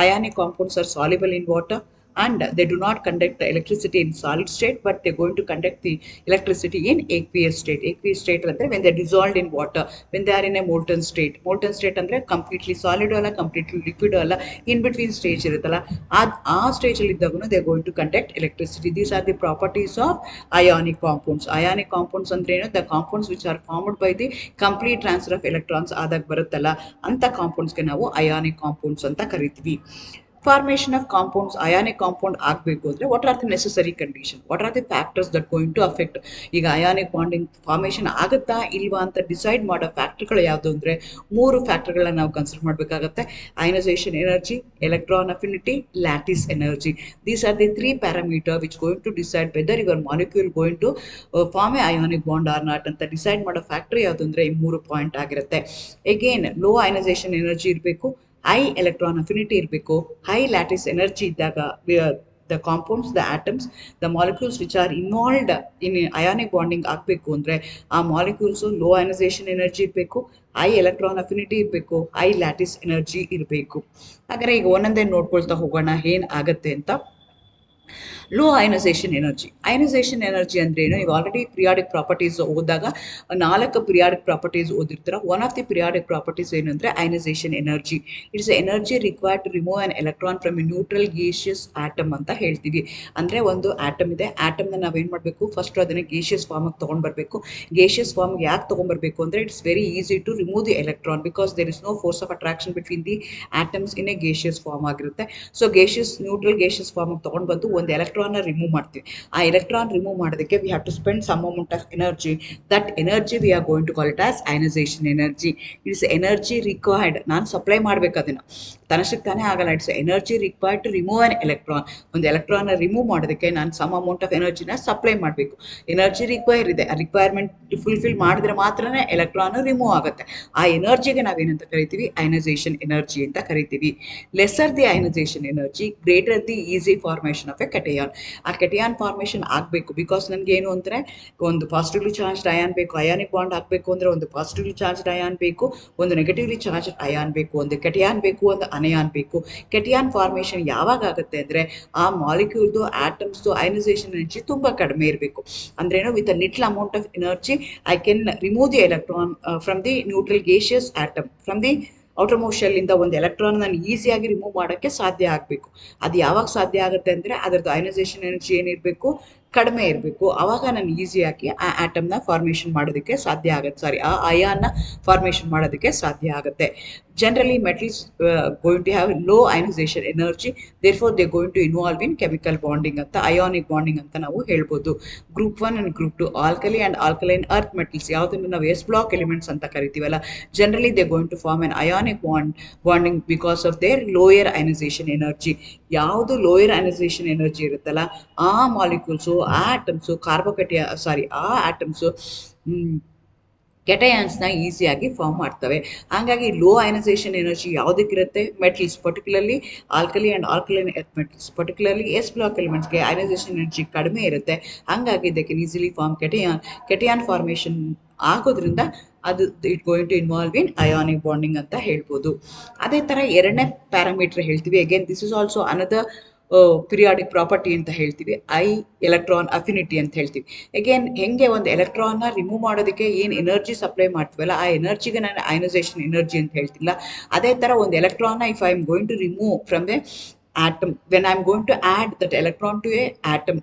Ionic compounds are soluble in water and they do not conduct the electricity in solid state, but they're going to conduct the electricity in aqueous state. Aqueous state ಅಂದ್ರೆ when they're dissolved in water, when they are in a molten state. Molten state ಅಂದ್ರೆ completely solid ಅಲ್ಲ, completely liquid ಅಲ್ಲ, in between stage ಇರುತ್ತಲ್ಲ, ಆ stage ಅಲ್ಲಿ ಇದ್ದಾಗೂ they're going to conduct electricity. These are the properties of ionic compounds. Ionic compounds ಅಂದ್ರೆ ಏನು, the compounds which are formed by the complete transfer of electrons ಆದಾಗ ಬರುತ್ತಲ್ಲ ಅಂತ ಕಾಂಪೌಂಡ್ಸ್ಗೆ ನಾವು ಅಯಾನಿಕ್ ಕಾಂಪೌಂಡ್ಸ್ ಅಂತ ಕರಿತೀವಿ. Formation of compounds, ionic compound ಆಗಬೇಕು ಅಂದರೆ what are the necessary conditions, what are the factors that going to affect. ಈಗ ionic bonding formation ಆಗುತ್ತಾ ಇಲ್ವಾ ಅಂತ ಡಿಸೈಡ್ ಮಾಡೋ ಫ್ಯಾಕ್ಟರ್ಗಳು ಯಾವುದು ಅಂದರೆ 3 ಫ್ಯಾಕ್ಟರ್ಗಳನ್ನ ನಾವು ಕನ್ಸಿಡರ್ ಮಾಡಬೇಕಾಗತ್ತೆ. Ionization energy, electron affinity, lattice energy. These are the 3 parameter which going to decide whether your molecule going to form a ionic bond or not ಅಂತ ಡಿಸೈಡ್ ಮಾಡೋ ಫ್ಯಾಕ್ಟರ್ ಯಾವುದು ಅಂದರೆ ಈ 3 ಪಾಯಿಂಟ್ ಆಗಿರುತ್ತೆ. ಎಗೇನ್ ಲೋ ಅಯನೈಸೇಷನ್ ಎನರ್ಜಿ ಇರಬೇಕು, high electron affinity ಇರಬೇಕು, high lattice energy ಇದ್ದಾಗ the compounds, the atoms, the molecules which are involved in ionic bonding ಆಗಬೇಕು ಅಂದರೆ ಆ ಮಾಲಿಕ್ಯೂಲ್ಸ್ ಲೋ ಅಯನೈಸೇಷನ್ ಎನರ್ಜಿ ಇರಬೇಕು, ಹೈ ಎಲೆಕ್ಟ್ರಾನ್ ಅಫಿನಿಟಿ ಇರಬೇಕು, ಹೈ ಲ್ಯಾಟಿಸ್ ಎನರ್ಜಿ ಇರಬೇಕು. ಹಾಗಾದರೆ ಈಗ ಒಂದೊಂದೇ ನೋಡ್ಕೊಳ್ತಾ ಹೋಗೋಣ ಏನು ಆಗುತ್ತೆ ಅಂತ. Low ionisation energy. Ionisation energy ಅಂದ್ರೆ ಏನು, ನೀವು ಆಲ್ರೆಡಿ ಪಿರಿಯಾಡಿಕ್ ಪ್ರಾಪರ್ಟೀಸ್ ಓದಿದಾಗ 4 ಪಿರಿಯಾಡಿಕ್ ಪ್ರಾಪರ್ಟೀಸ್ ಓದಿರ್ತೀರ. One of the periodic properties ಏನು ಅಂದರೆ ionisation energy. It's energy required to remove an electron from a neutral gaseous atom ಅಂತ ಹೇಳ್ತೀವಿ. ಅಂದರೆ ಒಂದು ಆಟಮ್ ಇದೆ, ಆಟಮ್ನ ನಾವೇನು ಮಾಡಬೇಕು, ಫಸ್ಟ್ ಅದನ್ನು ಗೇಷಿಯಸ್ ಫಾರ್ಮಿಗೆ ತೊಗೊಂಡ್ಬರ್ಬೇಕು. ಗೇಷಿಯಸ್ ಫಾರ್ಮ್ಗೆ ಯಾಕೆ ತೊಗೊಂಡ್ಬರ್ಬೇಕು ಅಂದರೆ it's very easy to remove the electron because there is no force of attraction between the atoms in a gaseous form ಆಗಿರುತ್ತೆ. ಸೊ ನ್ಯೂಟ್ರಲ್ ಗೇಷಿಯಸ್ ಫಾರ್ಮಿಗೆ ತೊಗೊಂಡು ಬಂದು ಒಂದು ಎಲೆಕ್ಟ್ರಾನ್ ರಿಮೂವ್ ಮಾಡ್ತೀವಿ. ಆ ಎಲೆಕ್ಟ್ರಾನ್ ರಿಮೂವ್ ಮಾಡೋದಕ್ಕೆ we have to spend some amount of energy. That energy we are going to call it as ionization energy. It's energy required. ನಾನು supply ಮಾಡಬೇಕು ಅದನ್ನು, ತನಷ್ಟಕ್ಕೆ ತಾನೇ ಆಗಲ್ಲ. It's energy required to remove an electron. ಒಂದು ಎಲೆಕ್ಟ್ರಾನ್ನ remove ಮಾಡೋದಕ್ಕೆ ನಾನು ಸಮ್ ಅಮೌಂಟ್ ಆಫ್ ಎನರ್ಜಿನ ಸಪ್ಲೈ ಮಾಡಬೇಕು. ಎನರ್ಜಿ ರಿಕ್ವೈರ್ ಇದೆ, ಆ ರಿಕ್ವೈರ್ಮೆಂಟ್ ಫುಲ್ಫಿಲ್ ಮಾಡಿದ್ರೆ ಮಾತ್ರನೇ ಎಲೆಕ್ಟ್ರಾನ್ ರಿಮೂವ್ ಆಗುತ್ತೆ. ಆ ಎನರ್ಜಿಗೆ ನಾವೇನಂತ ಕರಿತೀವಿ, ಅಯನೈಸೇಷನ್ ಎನರ್ಜಿ ಅಂತ ಕರಿತೀವಿ. Lesser the ionisation energy, greater the easy formation of a cation. Cation. ಆ ಕೆಟಿಯಾನ್ ಫಾರ್ಮೇಷನ್ ಆಗಬೇಕು ಬಿಕಾಸ್ ನನಗೆ ಏನು ಅಂದರೆ ಒಂದು ಪಾಸಿಟಿವ್ಲಿ ಚಾರ್ಜ್ಡ್ ಅಯಾನ್ ಬೇಕು, ಅಯಾನಿಕ್ ಬಾಂಡ್ ಆಗಬೇಕು ಅಂದರೆ ಒಂದು ಪಾಸಿಟಿವ್ಲಿ ಚಾರ್ಜ್ಡ್ ಅಯಾನ್ ಬೇಕು, ಒಂದು ನೆಗೆಟಿವ್ಲಿ ಚಾರ್ಜ್ಡ್ ಅಯಾನ್ ಬೇಕು, ಒಂದು ಕೆಟಿಯಾನ್ ಬೇಕು, ಒಂದು ಅನಯಾನ್ ಬೇಕು. ಕೆಟಿಯಾನ್ ಫಾರ್ಮೇಷನ್ ಯಾವಾಗ ಆಗುತ್ತೆ ಅಂದರೆ ಆ ಮಾಲಿಕ್ಯೂಲ್ದು ಆಟಮ್ಸ್ದು ಅಯನೈಸೇಷನ್ ಎನರ್ಜಿ ತುಂಬ ಕಡಿಮೆ ಇರಬೇಕು. ಅಂದ್ರೇನು, with a little amount of energy I can remove the electron from the neutral gaseous atom, from the outermost ಶೆಲ್ಲಿಂದ ಒಂದು ಎಲೆಕ್ಟ್ರಾನ್ ನಾನು ಈಸಿಯಾಗಿ ರಿಮೂವ್ ಮಾಡೋಕ್ಕೆ ಸಾಧ್ಯ ಆಗಬೇಕು. ಅದು ಯಾವಾಗ ಸಾಧ್ಯ ಆಗುತ್ತೆ ಅಂದರೆ ಅದರದ್ದು ಅಯನೈಸೇಷನ್ ಎನರ್ಜಿ ಏನಿರಬೇಕು, ಕಡಿಮೆ ಇರಬೇಕು. ಆವಾಗ ನಾನು ಈಸಿಯಾಗಿ ಆ ಆಟಮ್ನ ಫಾರ್ಮೇಷನ್ ಮಾಡೋದಕ್ಕೆ ಸಾಧ್ಯ ಆಗುತ್ತೆ, ಆ ಅಯಾನ್ನ ಫಾರ್ಮೇಷನ್ ಮಾಡೋದಕ್ಕೆ ಸಾಧ್ಯ ಆಗುತ್ತೆ. Generally metals going to have low ionisation energy, therefore they going to involve in chemical bonding ಅಂತ, ಅಯಾನಿಕ್ ಬಾಂಡಿಂಗ್ ಅಂತ ನಾವು ಹೇಳ್ಬೋದು. Group 1 and group 2 alkali and alkaline earth metals ಯಾವುದನ್ನು ನಾವು ಎಸ್ ಬ್ಲಾಕ್ ಎಲಿಮೆಂಟ್ಸ್ ಅಂತ ಕರಿತೀವಲ್ಲ, generally they going to form an ionic bonding because of their lower ionisation energy. ಯಾವುದು lower ionisation energy ಇರುತ್ತಲ್ಲ ಆ ಮಾಲಿಕ್ಯೂಲ್ಸು, ಆ ಆಟಮ್ಸು ಆ ಆಟಮ್ಸು ಕೆಟಯಾನ್ಸ್ನ ಈಸಿಯಾಗಿ ಫಾರ್ಮ್ ಮಾಡ್ತವೆ. ಹಾಗಾಗಿ ಲೋ ಅಯನೈಸೇಷನ್ ಎನರ್ಜಿ ಯಾವುದಕ್ಕಿರುತ್ತೆ, metals particularly alkali and alkaline earth metals, particularly s block ಎಲಿಮೆಂಟ್ಸ್ಗೆ ಅಯನೈಸೇಷನ್ ಎನರ್ಜಿ ಕಡಿಮೆ ಇರುತ್ತೆ. ಹಾಗಾಗಿ they can easily form cation formation ಆಗೋದ್ರಿಂದ ಅದು it going to involve in ionic bonding ಅಂತ ಹೇಳ್ಬೋದು. ಅದೇ ಥರ ಎರಡನೇ ಪ್ಯಾರಾಮೀಟರ್ ಹೇಳ್ತೀವಿ. Again this is also another periodic property ಅಂತ ಹೇಳ್ತೀವಿ, ಎಲೆಕ್ಟ್ರಾನ್ ಅಫಿನಿಟಿ ಅಂತ ಹೇಳ್ತೀವಿ. ಅಗೇನ್ ಹೆಂಗೆ ಒಂದು ಎಲೆಕ್ಟ್ರಾನ್ನ ರಿಮೂವ್ ಮಾಡೋದಕ್ಕೆ ಏನು ಎನರ್ಜಿ ಸಪ್ಲೈ ಮಾಡ್ತೀವಲ್ಲ ಆ ಎನರ್ಜಿಗೆ ನಾನು ಅಯನೈಸೇಷನ್ ಎನರ್ಜಿ ಅಂತ ಹೇಳ್ತಿಲ್ಲ, ಅದೇ ಥರ ಒಂದು ಎಲೆಕ್ಟ್ರಾನ್ನ if I am going to remove from the atom, when I am going to add that electron to a atom,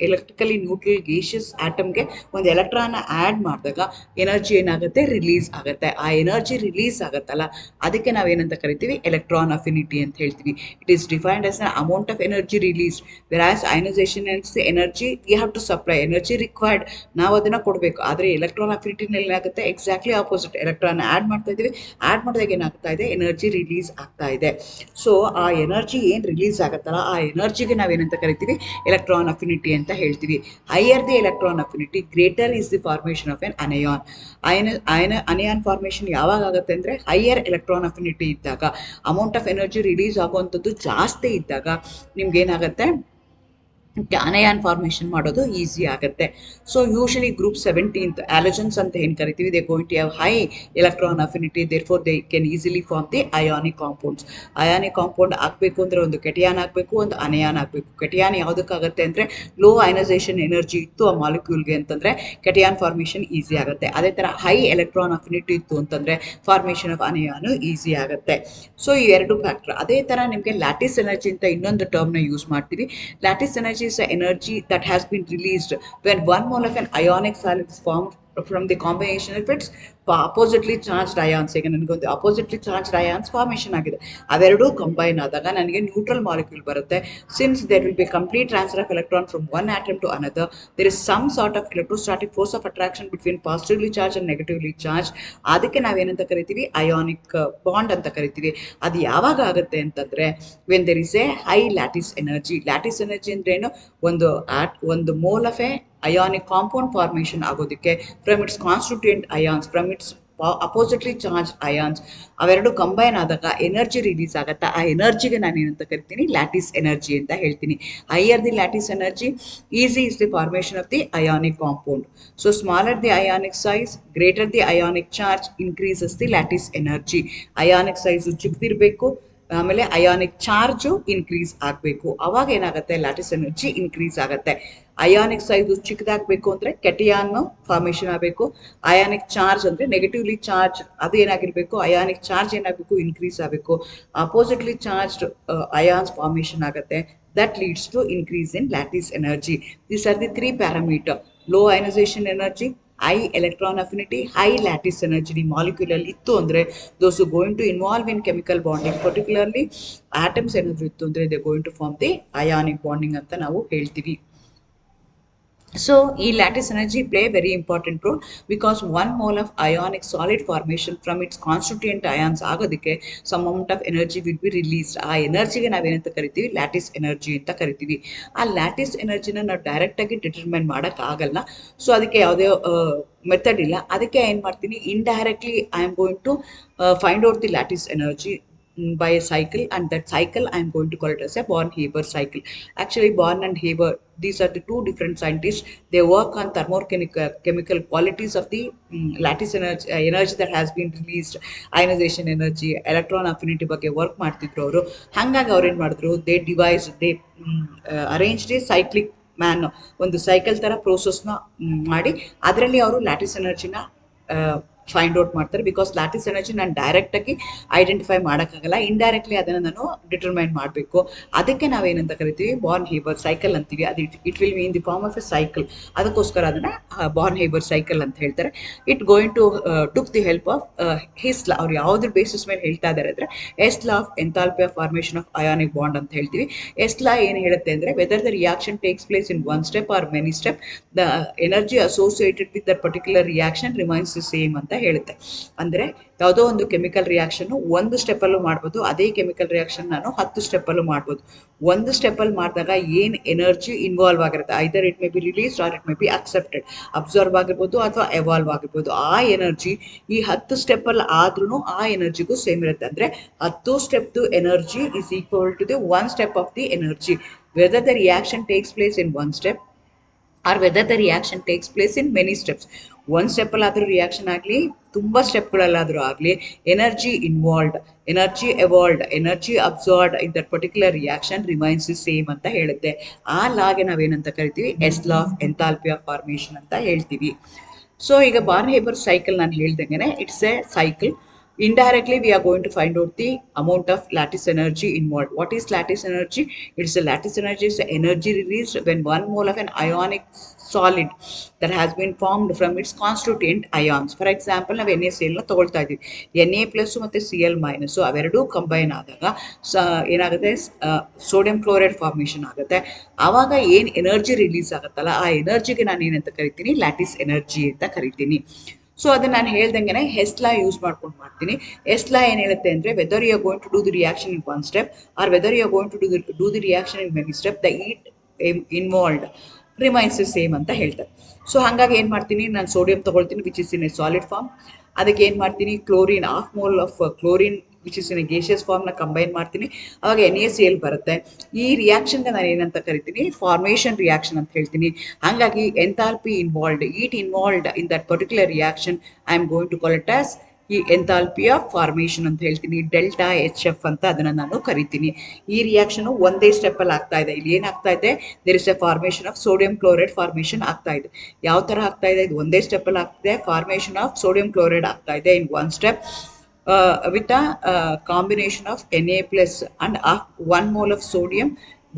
electrically neutral gaseous atom ಗೆ ಒಂದು ಎಲೆಕ್ಟ್ರಾನ್ ಆ್ಯಡ್ ಮಾಡಿದಾಗ ಎನರ್ಜಿ ಏನಾಗುತ್ತೆ, ರಿಲೀಸ್ ಆಗುತ್ತೆ. ಆ ಎನರ್ಜಿ ರಿಲೀಸ್ ಆಗುತ್ತಲ್ಲ ಅದಕ್ಕೆ ನಾವೇನಂತ ಕರಿತೀವಿ, ಎಲೆಕ್ಟ್ರಾನ್ ಅಫಿನಿಟಿ ಅಂತ ಹೇಳ್ತೀವಿ. It is defined as an amount of energy release, whereas ionisation is energy we have to supply, energy required, ನಾವು ಅದನ್ನು ಕೊಡಬೇಕು. ಆದರೆ ಎಲೆಕ್ಟ್ರಾನ್ ಅಫಿನಿಟಿನಲ್ಲಿ ಏನಾಗುತ್ತೆ, ಎಕ್ಸಾಕ್ಟ್ಲಿ ಆಪೋಸಿಟ್, ಎಲೆಕ್ಟ್ರಾನ್ ಆ್ಯಡ್ ಮಾಡ್ತಾ ಇದ್ದೀವಿ, ಆ್ಯಡ್ ಮಾಡಿದಾಗ ಏನಾಗ್ತಾ ಇದೆ, ಎನರ್ಜಿ ರಿಲೀಸ್ ಆಗ್ತಾ ಇದೆ. ಸೊ ಆ ಎನರ್ಜಿ ಏನು ರಿಲೀಸ್ ಆಗುತ್ತಲ್ಲ ಆ ಎನರ್ಜಿಗೆ ನಾವೇನಂತ ಕರಿತೀವಿ, ಎಲೆಕ್ಟ್ರಾನ್ ಅಫಿನಿಟಿ ಅಂತ ಹೇಳ್ತೀವಿ. Higher the electron affinity, greater is the formation of an anion formation ಯಾವಾಗ ಆಗುತ್ತೆ ಅಂದರೆ ಹೈಯರ್ ಎಲೆಕ್ಟ್ರಾನ್ ಅಫಿನಿಟಿ ಇದ್ದಾಗ, ಅಮೌಂಟ್ ಆಫ್ ಎನರ್ಜಿ ರಿಲೀಸ್ ಆಗುವಂಥದ್ದು ಜಾಸ್ತಿ ಇದ್ದಾಗ ನಿಮ್ಗೇನಾಗುತ್ತೆ, ಅನಯಾನ್ ಫಾರ್ಮೇಷನ್ ಮಾಡೋದು ಈಸಿ ಆಗುತ್ತೆ. ಸೊ ಯೂಶಲಿ ಗ್ರೂಪ್ 17 ಆಲೋಜನ್ಸ್ ಅಂತ ಏನು ಕರಿತೀವಿ, they going to have high electron affinity, therefore they can easily form the ionic compounds. Ionic compound ಆಗಬೇಕು ಅಂದರೆ ಒಂದು ಕೆಟಿಯಾನ್ ಆಗಬೇಕು, ಒಂದು ಅನಯಾನ್ ಆಗಬೇಕು. ಕೆಟಿಯಾನ್ ಯಾವುದಕ್ಕಾಗುತ್ತೆ ಅಂದರೆ ಲೋ ಅಯನೈಸೇಷನ್ ಎನರ್ಜಿ ಇತ್ತು ಆ ಮಾಲಿಕ್ಯೂಲ್ಗೆ ಅಂತಂದರೆ ಕೆಟಿಯಾನ್ ಫಾರ್ಮೇಷನ್ ಈಸಿ ಆಗುತ್ತೆ. ಅದೇ ಥರ ಹೈ ಎಲೆಕ್ಟ್ರಾನ್ ಅಫಿನಿಟಿ ಇತ್ತು ಅಂತಂದರೆ ಫಾರ್ಮೇಷನ್ ಆಫ್ ಅನಯಾನು ಈಸಿ ಆಗುತ್ತೆ. ಸೊ ಈ ಎರಡು ಫ್ಯಾಕ್ಟರ್. ಅದೇ ಥರ ನಿಮಗೆ ಲ್ಯಾಟಿಸ್ ಎನರ್ಜಿ ಅಂತ ಇನ್ನೊಂದು ಟರ್ಮ್ನ ಯೂಸ್ ಮಾಡ್ತೀವಿ. Lattice energy is the energy that has been released when one mole of an ionic solid is formed from the combination of its oppositely charged ions. ಈಗ ನನಗೊಂದು ಅಪೋಸಿಟ್ಲಿ ಚಾರ್ಜ್ಡ್ ಅಯಾನ್ಸ್ ಫಾರ್ಮೇಷನ್ ಆಗಿದೆ, ಅವೆರಡೂ combine ಆದಾಗ ನನಗೆ neutral molecule ಬರುತ್ತೆ. Since there will be complete transfer of electron from one atom to another, there is some sort of electrostatic force of attraction between positively charge and negatively charge. ಅದಕ್ಕೆ ನಾವೇನಂತ ಕರಿತೀವಿ, ionic bond ಅಂತ ಕರಿತೀವಿ. ಅದು ಯಾವಾಗ ಆಗುತ್ತೆ ಅಂತಂದರೆ when there is a high lattice energy. Lattice energy ಅಂದ್ರೇನು, ಒಂದು mole of a ionic compound formation ಆಗೋದಕ್ಕೆ from its constituent ions, from its oppositely charge ions, ಅವೆರಡು ಕಂಬೈನ್ ಆದಾಗ ಎನರ್ಜಿ ರಿಲೀಸ್ ಆಗುತ್ತೆ. ಆ ಎನರ್ಜಿಗೆ ನಾನು ಏನಂತ ಕರಿತೀನಿ, ಲ್ಯಾಟಿಸ್ ಎನರ್ಜಿ ಅಂತ ಹೇಳ್ತೀನಿ. Higher the lattice energy, easy is the formation of the ionic compound. So smaller the ionic size, greater the ionic charge, increases the lattice energy. Ionic size ಚಿಕ್ಕದಿರಬೇಕು, ಆಮೇಲೆ ionic charge increase ಆಗಬೇಕು, ಅವಾಗ ಏನಾಗುತ್ತೆ, lattice energy increase ಆಗುತ್ತೆ. Ionic size ಚಿಕ್ಕದಾಗಬೇಕು ಅಂದರೆ cation formation ಆಗಬೇಕು. Ionic charge ಅಂದರೆ ನೆಗೆಟಿವ್ಲಿ ಚಾರ್ಜ್ ಅದು ಏನಾಗಿರಬೇಕು, ಅಯಾನಿಕ್ ಚಾರ್ಜ್ ಏನಾಗಬೇಕು, ಇನ್ಕ್ರೀಸ್ ಆಗಬೇಕು. ಅಪೋಸಿಟ್ಲಿ ಚಾರ್ಜ್ಡ್ ಅಯಾನ್ಸ್ ಫಾರ್ಮೇಷನ್ ಆಗುತ್ತೆ. that leads to increase in lattice energy. These are the three parameters: low ionization energy, high electron affinity, high lattice energy. The molecule ittu andre those who going to involve in chemical bonding, particularly atoms energy ittu andre they are going to form the ionic bonding anta ನಾವು ಹೇಳ್ತೀವಿ. So, lattice energy play a very important role because one mole of ionic solid formation from its constituent ions ಆಗೋದಕ್ಕೆ some amount of energy will be released. ಆ ಎನರ್ಜಿಗೆ ನಾವೇನಂತ ಕರಿತೀವಿ, lattice energy ಅಂತ ಕರಿತೀವಿ. ಆ lattice ಎನರ್ಜಿನ ನಾವು ಡೈರೆಕ್ಟಾಗಿ ಡಿಟರ್ಮೈನ್ ಮಾಡೋಕ್ಕಾಗಲ್ಲ. ಸೊ ಅದಕ್ಕೆ ಯಾವುದೇ ಮೆಥಡ್ ಇಲ್ಲ. ಅದಕ್ಕೆ ಏನು ಮಾಡ್ತೀನಿ, indirectly I am going to find out the lattice energy. by a cycle, and that cycle I am going to call it as a Born-Haber cycle. Actually, Born and Haber, these are the two different scientists. They work on thermochemical qualities of the lattice energy that has been released, ionization energy, electron affinity ಬಗ್ಗೆ work ಮಾಡ್ತಿದ್ರು ಅವರು. ಹಾಗಾಗಿ ಅವ್ರು ಏನು ಮಾಡಿದ್ರು, they arranged A cyclic man, ಒಂದು cycle ಥರ ಪ್ರೋಸೆಸ್ನ ಮಾಡಿ ಅದರಲ್ಲಿ ಅವರು ಲ್ಯಾಟಿಸ್ ಎನರ್ಜಿನ ಫೈಂಡ್ ಔಟ್ ಮಾಡ್ತಾರೆ. ಬಿಕಾಸ್ ಲ್ಯಾಟಿಸ್ ಎನರ್ಜಿ ನಾನು ಡೈರೆಕ್ಟಾಗಿ ಐಡೆಂಟಿಫೈ ಮಾಡೋಕ್ಕಾಗಲ್ಲ, ಇಂಡೈರೆಕ್ಟ್ಲಿ ಅದನ್ನು ನಾನು ಡಿಟರ್ಮೈನ್ ಮಾಡಬೇಕು. ಅದಕ್ಕೆ ನಾವೇನಂತ ಕರಿತೀವಿ, Born-Haber ಸೈಕಲ್ ಅಂತೀವಿ. ಅದು it will be in the form of a cycle. ಅದಕ್ಕೋಸ್ಕರ ಅದನ್ನು Born-Haber ಸೈಕಲ್ ಅಂತ ಹೇಳ್ತಾರೆ. It going to took the help of Hess law. ಅವ್ರು ಯಾವುದ್ರ ಬೇಸಿಸ್ ಮೇಲೆ ಹೇಳ್ತಾ ಇದ್ದಾರೆ ಅಂದರೆ Hess law of enthalpy of formation of ionic bond ಅಂತ ಹೇಳ್ತೀವಿ. ಎಸ್ ಲಾ ಏನು ಹೇಳುತ್ತೆ ಅಂದರೆ whether the reaction takes place in one step or many step, the energy associated with that particular reaction remains the same ಅಂತ ಹೇಳುತ್ತೆ. ಅಂದರೆ ಯಾವುದೋ ಒಂದು ಕೆಮಿಕಲ್ ರಿಯಾಕ್ಷನ್ ಒಂದು ಸ್ಟೆಪ್ಪಲ್ಲೂ ಮಾಡ್ಬೋದು, ಅದೇ ಕೆಮಿಕಲ್ ರಿಯಾಕ್ಷನ್ ನಾನು 10 ಸ್ಟೆಪ್ಪಲ್ಲೂ ಮಾಡ್ಬೋದು. ಒಂದು ಸ್ಟೆಪ್ಪಲ್ಲಿ ಮಾಡಿದಾಗ ಏನು ಎನರ್ಜಿ ಇನ್ವಾಲ್ವ್ ಆಗಿರುತ್ತೆ, either it may be released or it may be accepted, absorb ಆಗಿರ್ಬೋದು ಅಥವಾ ಎವಾಲ್ವ್ ಆಗಿರ್ಬೋದು. ಆ ಎನರ್ಜಿ ಈ 10 ಸ್ಟೆಪ್ಪಲ್ಲಿ ಆದ್ರೂ ಆ ಎನರ್ಜಿಗೂ ಸೇಮ್ ಇರುತ್ತೆ. ಅಂದರೆ 10 ಸ್ಟೆಪ್ದು energy is equal to the 1 step of the energy, whether the reaction takes place in 1 step or whether the reaction takes place in many steps. ಒಂದು ಸ್ಟೆಪ್ಪಲ್ಲಾದರೂ ರಿಯಾಕ್ಷನ್ ಆಗಲಿ, ತುಂಬ ಸ್ಟೆಪ್ಗಳಲ್ಲಾದರೂ ಆಗಲಿ, energy involved, energy evolved, energy absorbed in that particular reaction remains the same ಅಂತ ಹೇಳುತ್ತೆ. ಆ ಲಾಗೆ ನಾವೇನಂತ ಕರಿತೀವಿ, Hess law of enthalpy of formation ಅಂತ ಹೇಳ್ತೀವಿ. ಸೊ ಈಗ Born-Haber ಸೈಕಲ್ ನಾನು ಹೇಳ್ದಂಗೆ it's A cycle. Indirectly, we are going to find out the amount of lattice energy involved. What is lattice energy? It's the lattice energy is the energy released when 1 mole of an ionic solid that has been formed from its constituent ions. For example, ನಾವು NaCl ತಗೊಳ್ತಾ ಇದ್ದೀವಿ, Na plus ಮತ್ತು Cl minus ಅವೆರಡೂ combine ಆದಾಗ ಏನಾಗುತ್ತೆ, sodium chloride formation ಆಗುತ್ತೆ. ಆವಾಗ ಏನು ಎನರ್ಜಿ ರಿಲೀಸ್ ಆಗುತ್ತಲ್ಲ, ಆ ಎನರ್ಜಿಗೆ ನಾನು ಏನಂತ ಕರಿತೀನಿ, ಲ್ಯಾಟಿಸ್ ಎನರ್ಜಿ ಅಂತ ಕರಿತೀನಿ. ಸೊ ಅದನ್ನು ನಾನು ಹೇಳ್ದಂಗೆ ಹೆಸ್ ಲಾ ಯೂಸ್ ಮಾಡ್ಕೊಂಡು ಮಾಡ್ತೀನಿ. ಹೆಸ್ ಲಾ ಏನು ಹೇಳುತ್ತೆ ಅಂದರೆ whether you are going to do the reaction in 1 step or whether you are going to do the reaction in many step, the heat involved remains same ಅಂತ ಹೇಳ್ತಾರೆ. ಸೊ ಹಾಗಾಗಿ ಏನು ಮಾಡ್ತೀನಿ, ನಾನು ಸೋಡಿಯಂ ತೊಗೊಳ್ತೀನಿ which is in a solid form. ಅದಕ್ಕೆ ಏನು ಮಾಡ್ತೀನಿ, chlorine, half mole of chlorine which is in a gaseous ಫಾರ್ಮ್ನ ಕಂಬೈನ್ ಮಾಡ್ತೀನಿ. ಆವಾಗ NaCl ಬರುತ್ತೆ. ಈ ರಿಯಾಕ್ಷನ್ಗೆ ನಾನು ಏನಂತ ಕರಿತೀನಿ, ಫಾರ್ಮೇಷನ್ ರಿಯಾಕ್ಷನ್ ಅಂತ ಹೇಳ್ತೀನಿ. ಹಾಗಾಗಿ enthalpy involved, heat involved in that particular reaction I am going to call it as ಈ ಎಂಥಾಲ್ಪಿ ಆಫ್ ಫಾರ್ಮೇಷನ್ ಅಂತ ಹೇಳ್ತೀನಿ. ಡೆಲ್ಟಾ HF ಅಂತ ಅದನ್ನು ನಾನು ಕರಿತೀನಿ. ಈ ರಿಯಾಕ್ಷನು ಒಂದೇ ಸ್ಟೆಪ್ಪಲ್ಲಿ ಆಗ್ತಾ ಇದೆ. ಇಲ್ಲಿ ಏನಾಗ್ತಾ ಇದೆ, there is a formation of sodium chloride formation ಆಗ್ತಾ ಇದೆ. ಯಾವ ಥರ ಆಗ್ತಾ ಇದೆ, ಇದು ಒಂದೇ ಸ್ಟೆಪ್ಪಲ್ಲಿ ಆಗ್ತಿದೆ. ಫಾರ್ಮೇಷನ್ ಆಫ್ ಸೋಡಿಯಂ ಕ್ಲೋರೈಡ್ ಆಗ್ತಾ ಇದೆ ಇನ್ 1 step with a combination of Na plus and 1 mole of sodium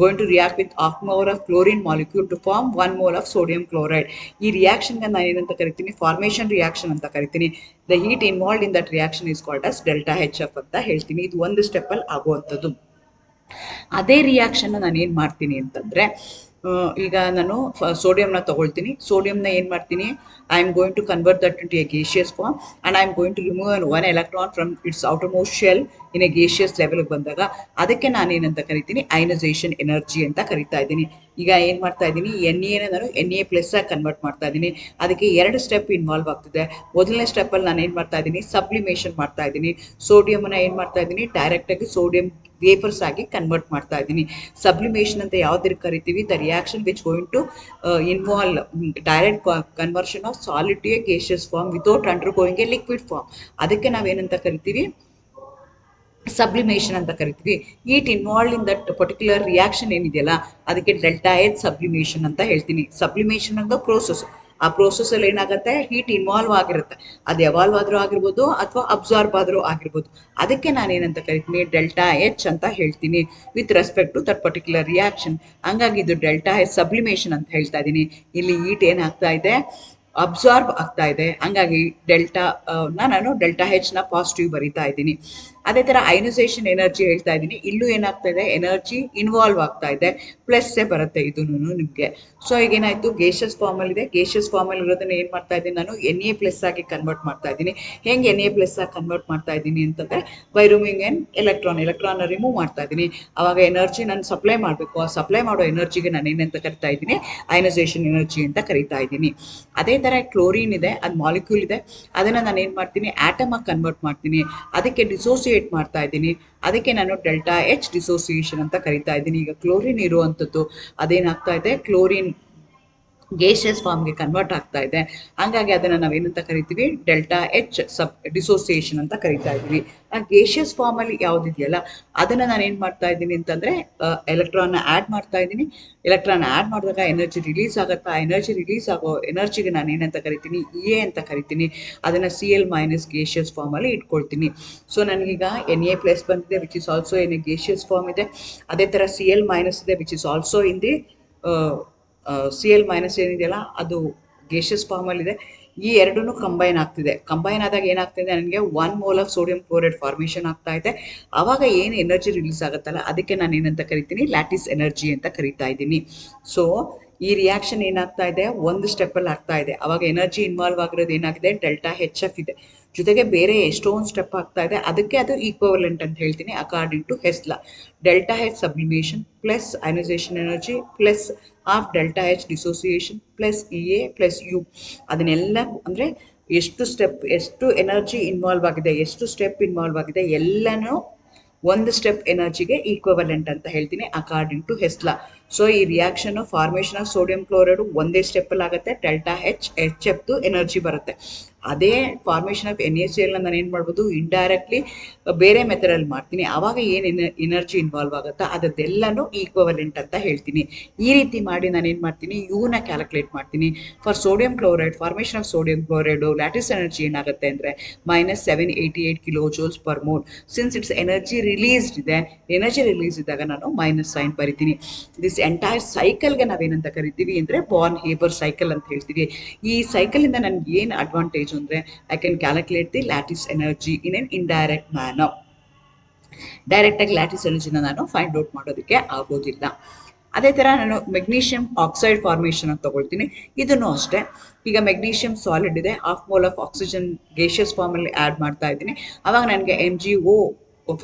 going to react with half mole of chlorine molecule to form 1 mole of sodium chloride. ಈ ರಿಯಾಕ್ಷನ್ಗೆ ನಾನು ಏನಂತ ಕರಿತೀನಿ, ಫಾರ್ಮೇಷನ್ ರಿಯಾಕ್ಷನ್ ಅಂತ ಕರಿತೀನಿ. The heat involved in that reaction is called as delta HF ಅಂತ ಹೇಳ್ತೀನಿ. ಇದು ಒಂದು ಸ್ಟೆಪ್ಪಲ್ಲಿ ಆಗುವಂಥದ್ದು. ಅದೇ ರಿಯಾಕ್ಷನ್ನ ನಾನು ಏನು ಮಾಡ್ತೀನಿ ಅಂತಂದರೆ, ಈಗ ನಾನು ಸೋಡಿಯಂನ ತೊಗೊಳ್ತೀನಿ. ಸೋಡಿಯಂನ ಏನು ಮಾಡ್ತೀನಿ, I am going to convert that into a gaseous form and I am going to remove one electron from its outermost shell in a gaseous ಲೆವೆಲ್ಗೆ ಬಂದಾಗ ಅದಕ್ಕೆ ನಾನೇನಂತ ಕರಿತೀನಿ, ಅಯನೈಸೇಷನ್ ಎನರ್ಜಿ ಅಂತ ಕರಿತಾ ಇದ್ದೀನಿ. ಈಗ ಏನು ಮಾಡ್ತಾ ಇದ್ದೀನಿ, Na ನಾನು Na ಪ್ಲಸ್ ಆಗಿ ಕನ್ವರ್ಟ್ ಮಾಡ್ತಾ ಇದ್ದೀನಿ. ಅದಕ್ಕೆ 2 ಸ್ಟೆಪ್ ಇನ್ವಾಲ್ವ್ ಆಗ್ತಿದೆ. ಮೊದಲನೇ ಸ್ಟೆಪ್ಪಲ್ಲಿ ನಾನು ಏನು ಮಾಡ್ತಾ ಇದ್ದೀನಿ, ಸಬ್ಲಿಮೇಷನ್ ಮಾಡ್ತಾ ಇದ್ದೀನಿ. ಸೋಡಿಯಮನ್ನು ಏನು ಮಾಡ್ತಾ ಇದ್ದೀನಿ, ಡೈರೆಕ್ಟಾಗಿ ಸೋಡಿಯಂ ವೇಪರ್ಸ್ ಆಗಿ ಕನ್ವರ್ಟ್ ಮಾಡ್ತಾ ಇದ್ದೀನಿ. ಸಬ್ಲಿಮೇಷನ್ ಅಂತ ಯಾವುದಕ್ಕೆ ಕರಿತೀವಿ, the reaction which going to involve direct conversion of solid to a gaseous form without undergoing a liquid form. ಅದಕ್ಕೆ ನಾವೇನಂತ ಕರಿತೀವಿ, ಸಬ್ಲಿಮೇಷನ್ ಅಂತ ಕರಿತೀವಿ. It involve in that particular reaction ಏನಿದೆಯಲ್ಲ ಅದಕ್ಕೆ ಡೆಲ್ಟಾ H ಸಬ್ಲಿಮೇಷನ್ ಅಂತ ಹೇಳ್ತೀನಿ. ಸಬ್ಲಿಮೇಷನ್ ಅನ್ನೋ ಪ್ರೋಸೆಸ್. ಆ ಪ್ರೋಸೆಸ್ಸಲ್ಲಿ ಏನಾಗುತ್ತೆ, ಹೀಟ್ ಇನ್ವಾಲ್ವ್ ಆಗಿರುತ್ತೆ. ಅದು ಎವಾಲ್ವ್ ಆದರೂ ಆಗಿರ್ಬೋದು ಅಥವಾ ಅಬ್ಸಾರ್ಬ್ ಆದರೂ ಆಗಿರ್ಬೋದು. ಅದಕ್ಕೆ ನಾನೇನಂತ ಕರಿತೀನಿ, ಡೆಲ್ಟಾ H ಅಂತ ಹೇಳ್ತೀನಿ with respect to that particular reaction. ಹಂಗಾಗಿ ಇದು ಡೆಲ್ಟಾ H ಸಬ್ಲಿಮೇಷನ್ ಅಂತ ಹೇಳ್ತಾ ಇದ್ದೀನಿ. ಇಲ್ಲಿ ಹೀಟ್ ಏನಾಗ್ತಾ ಇದೆ, ಅಬ್ಸಾರ್ಬ್ ಆಗ್ತಾ ಇದೆ. ಹಂಗಾಗಿ ನಾನು ಡೆಲ್ಟಾ Hನ ಪಾಸಿಟಿವ್ ಬರಿತಾ ಇದ್ದೀನಿ. ಅದೇ ಥರ ಅಯನೈಸೇಷನ್ ಎನರ್ಜಿ ಹೇಳ್ತಾ ಇದ್ದೀನಿ. ಇಲ್ಲೂ ಏನಾಗ್ತಾ ಇದೆ, ಎನರ್ಜಿ ಇನ್ವಾಲ್ವ್ ಆಗ್ತಾ ಇದೆ, ಪ್ಲಸ್ಸೇ ಬರುತ್ತೆ ಇದೂ ನಿಮಗೆ. ಸೊ ಈಗೇನಾಯಿತು, ಗೇಷಿಯಸ್ ಫಾರ್ಮಲ್ಲಿದೆ. ಗೇಷಿಯಸ್ ಫಾರ್ಮಲ್ಲಿ ಇರೋದನ್ನು ಏನು ಮಾಡ್ತಾ ಇದ್ದೀನಿ, ನಾನು Na ಪ್ಲಸ್ ಆಗಿ ಕನ್ವರ್ಟ್ ಮಾಡ್ತಾ ಇದ್ದೀನಿ. ಹೆಂಗೆ Na ಪ್ಲಸ್ ಆಗಿ ಕನ್ವರ್ಟ್ ಮಾಡ್ತಾ ಇದ್ದೀನಿ ಅಂತಂದರೆ, ಬೈ ರಿಮೂವಿಂಗ್ ಎನ್ ಎಲೆಕ್ಟ್ರಾನ್ನ ರಿಮೂವ್ ಮಾಡ್ತಾ ಇದ್ದೀನಿ. ಆವಾಗ ಎನರ್ಜಿ ನಾನು ಸಪ್ಲೈ ಮಾಡಬೇಕು. ಆ ಸಪ್ಲೈ ಮಾಡೋ ಎನರ್ಜಿಗೆ ನಾನು ಏನಂತ ಕರಿತಾ ಇದ್ದೀನಿ, ಅಯನೈಸೇಷನ್ ಎನರ್ಜಿ ಅಂತ ಕರಿತಾ ಇದ್ದೀನಿ. ಅದೇ ಥರ ಕ್ಲೋರಿನ್ ಇದೆ, ಅದು ಮಾಲಿಕ್ಯೂಲ್ ಇದೆ. ಅದನ್ನು ನಾನು ಏನು ಮಾಡ್ತೀನಿ, ಆಟಮ್ ಆಗಿ ಕನ್ವರ್ಟ್ ಮಾಡ್ತೀನಿ. ಅದಕ್ಕೆ ಡಿಸೋಸಿಯೇಟ್ ಡಿಸೋಸಿಯೇಟ್ ಮಾಡ್ತಾ ಇದ್ದೀನಿ, ಅದಕ್ಕೆ ನಾನು ಡೆಲ್ಟಾ ಎಚ್ ಡಿಸೋಸಿಯೇಷನ್ ಅಂತ ಕರಿತಾ ಇದ್ದೀನಿ. ಈಗ ಕ್ಲೋರಿನ್ ಇರುವಂಥದ್ದು ಅದೇನಾಗ್ತಾ ಇದೆ, ಕ್ಲೋರಿನ್ ಗೇಷಿಯಸ್ ಫಾರ್ಮ್ಗೆ ಕನ್ವರ್ಟ್ ಆಗ್ತಾ ಇದೆ. ಹಾಗಾಗಿ ಅದನ್ನು ನಾವೇನಂತ ಕರಿತೀವಿ, ಡೆಲ್ಟಾ ಎಚ್ ಡಿಸೋಸಿಯೇಷನ್ ಅಂತ ಕರಿತಾ ಇದ್ದೀವಿ. ಆ ಗೇಷಿಯಸ್ ಫಾರ್ಮಲ್ಲಿ ಯಾವುದಿದೆಯಲ್ಲ ಅದನ್ನು ನಾನು ಏನು ಮಾಡ್ತಾ ಇದ್ದೀನಿ ಅಂತಂದರೆ ಎಲೆಕ್ಟ್ರಾನ್ನ ಆ್ಯಡ್ ಮಾಡ್ತಾ ಇದ್ದೀನಿ. ಎಲೆಕ್ಟ್ರಾನ್ ಆ್ಯಡ್ ಮಾಡಿದಾಗ ಎನರ್ಜಿ ರಿಲೀಸ್ ಆಗುತ್ತೆ. ಆ ಎನರ್ಜಿ ರಿಲೀಸ್ ಆಗೋ ಎನರ್ಜಿಗೆ ನಾನು ಏನಂತ ಕರಿತೀನಿ, ಎ ಅಂತ ಕರಿತೀನಿ. ಅದನ್ನು Cl ಮೈನಸ್ ಗೇಷಿಯಸ್ ಫಾರ್ಮಲ್ಲಿ ಇಟ್ಕೊಳ್ತೀನಿ. ಸೊ ನನಗೀಗ Na+ ಬಂದಿದೆ, which is also in a gaseous form ಇದೆ. ಅದೇ ಥರ Cl ಮೈನಸ್ ಇದೆ, which is also in the Cl minus ಏನಿದೆಯಲ್ಲ ಅದು ಗೇಷಿಯಸ್ ಫಾರ್ಮಲ್ಲಿದೆ. ಈ ಎರಡೂ ಕಂಬೈನ್ ಆಗ್ತಿದೆ. ಕಂಬೈನ್ ಆದಾಗ ಏನಾಗ್ತಿದೆ, ನನಗೆ 1 mole of sodium chloride formation ಆಗ್ತಾ ಇದೆ. ಆವಾಗ ಏನು ಎನರ್ಜಿ ರಿಲೀಸ್ ಆಗುತ್ತಲ್ಲ ಅದಕ್ಕೆ ನಾನು ಏನಂತ ಕರಿತೀನಿ, ಲ್ಯಾಟಿಸ್ ಎನರ್ಜಿ ಅಂತ ಕರಿತಾ ಇದ್ದೀನಿ. ಸೊ ಈ ರಿಯಾಕ್ಷನ್ ಏನಾಗ್ತಾ ಇದೆ, ಒಂದು ಸ್ಟೆಪ್ಪಲ್ಲಿ ಆಗ್ತಾ ಇದೆ. ಆವಾಗ ಎನರ್ಜಿ ಇನ್ವಾಲ್ವ್ ಆಗಿರೋದು ಏನಾಗಿದೆ, ಡೆಲ್ಟಾ ಹೆಚ್ ಎಫ್ ಇದೆ. ಜೊತೆಗೆ ಬೇರೆ ಎಷ್ಟೊಂದು ಸ್ಟೆಪ್ ಆಗ್ತಾ ಇದೆ, ಅದಕ್ಕೆ ಅದು ಈಕ್ವಲೆಂಟ್ ಅಂತ ಹೇಳ್ತೀನಿ according to Hess law. Delta H sublimation plus ionisation energy plus of delta H dissociation plus A plus U, ಅದನ್ನೆಲ್ಲ ಅಂದರೆ ಎಷ್ಟು ಎನರ್ಜಿ ಇನ್ವಾಲ್ವ್ ಆಗಿದೆ, ಎಷ್ಟು ಸ್ಟೆಪ್ ಇನ್ವಾಲ್ವ್ ಆಗಿದೆ, ಎಲ್ಲನೂ ಒಂದು ಸ್ಟೆಪ್ ಎನರ್ಜಿಗೆ ಈಕ್ವಲೆಂಟ್ ಅಂತ ಹೇಳ್ತೀನಿ ಅಕಾರ್ಡಿಂಗ್ ಟು ಹೆಸ್ಲಾ. ಸೊ ಈ reaction formation of sodium chloride ಒಂದೇ ಸ್ಟೆಪ್ಪಲ್ಲಿ ಆಗುತ್ತೆ. ಡೆಲ್ಟಾ ಹೆಚ್ ಎಫ್ದು ಎನರ್ಜಿ ಬರುತ್ತೆ. ಅದೇ ಫಾರ್ಮೇಷನ್ ಆಫ್ NaCl ನಾನು ಏನು ಮಾಡ್ಬೋದು, ಇಂಡೈರೆಕ್ಟ್ಲಿ ಬೇರೆ ಮೆಥಡಲ್ಲಿ ಮಾಡ್ತೀನಿ. ಆವಾಗ ಏನು ಎನರ್ಜಿ ಇನ್ವಾಲ್ವ್ ಆಗುತ್ತಾ ಅದೆಲ್ಲನೂ ಈಕ್ವಲೆಂಟ್ ಅಂತ ಹೇಳ್ತೀನಿ. ಈ ರೀತಿ ಮಾಡಿ ನಾನು ಏನು ಮಾಡ್ತೀನಿ, ಯೂನ ಕ್ಯಾಲ್ಕುಲೇಟ್ ಮಾಡ್ತೀನಿ. For sodium chloride, formation of sodium chloride lattice energy ಏನಾಗುತ್ತೆ ಅಂದರೆ -788 kilo Jules per mole. Since it's energy released ಇದೆ, ಎನರ್ಜಿ ರಿಲೀಸ್ ಇದ್ದಾಗ ನಾನು ಮೈನಸ್ ಸೈನ್ ಬರಿತೀನಿ. ದಿಸ್ ಎಂಟೈರ್ ಸೈಕಲ್ಗೆ ನಾವೇನಂತ ಕರಿತೀವಿ ಅಂದರೆ ಬಾರ್ನ್ ಹೇಬರ್ ಸೈಕಲ್ ಅಂತ ಹೇಳ್ತೀವಿ. ಈ ಸೈಕಲಿಂದ ನನಗೆ ಏನು ಅಡ್ವಾಂಟೇಜ್ ಅಂದರೆ, I can calculate the lattice energy in N indirect manner. ಡೈರೆಕ್ಟಾಗಿ ಲ್ಯಾಟಿಸ್ ಎನರ್ಜಿನ ನಾನು ಫೈಂಡ್ ಔಟ್ ಮಾಡೋದಕ್ಕೆ ಆಗೋದಿಲ್ಲ. ಅದೇ ಥರ ನಾನು ಮೆಗ್ನೀಷಿಯಂ ಆಕ್ಸೈಡ್ ಫಾರ್ಮೇಷನ್ ಅಂತ ತಗೊಳ್ತೀನಿ. ಇದನ್ನು ಅಷ್ಟೇ, ಈಗ ಮೆಗ್ನೀಷಿಯಂ ಸಾಲಿಡ್ ಇದೆ, 1/2 ಮೋಲ್ ಆಫ್ ಆಕ್ಸಿಜನ್ ಗೇಷಿಯಸ್ ಫಾರ್ಮಲ್ಲಿ ಆ್ಯಡ್ ಮಾಡ್ತಾ ಇದ್ದೀನಿ. ಆವಾಗ ನನಗೆ MgO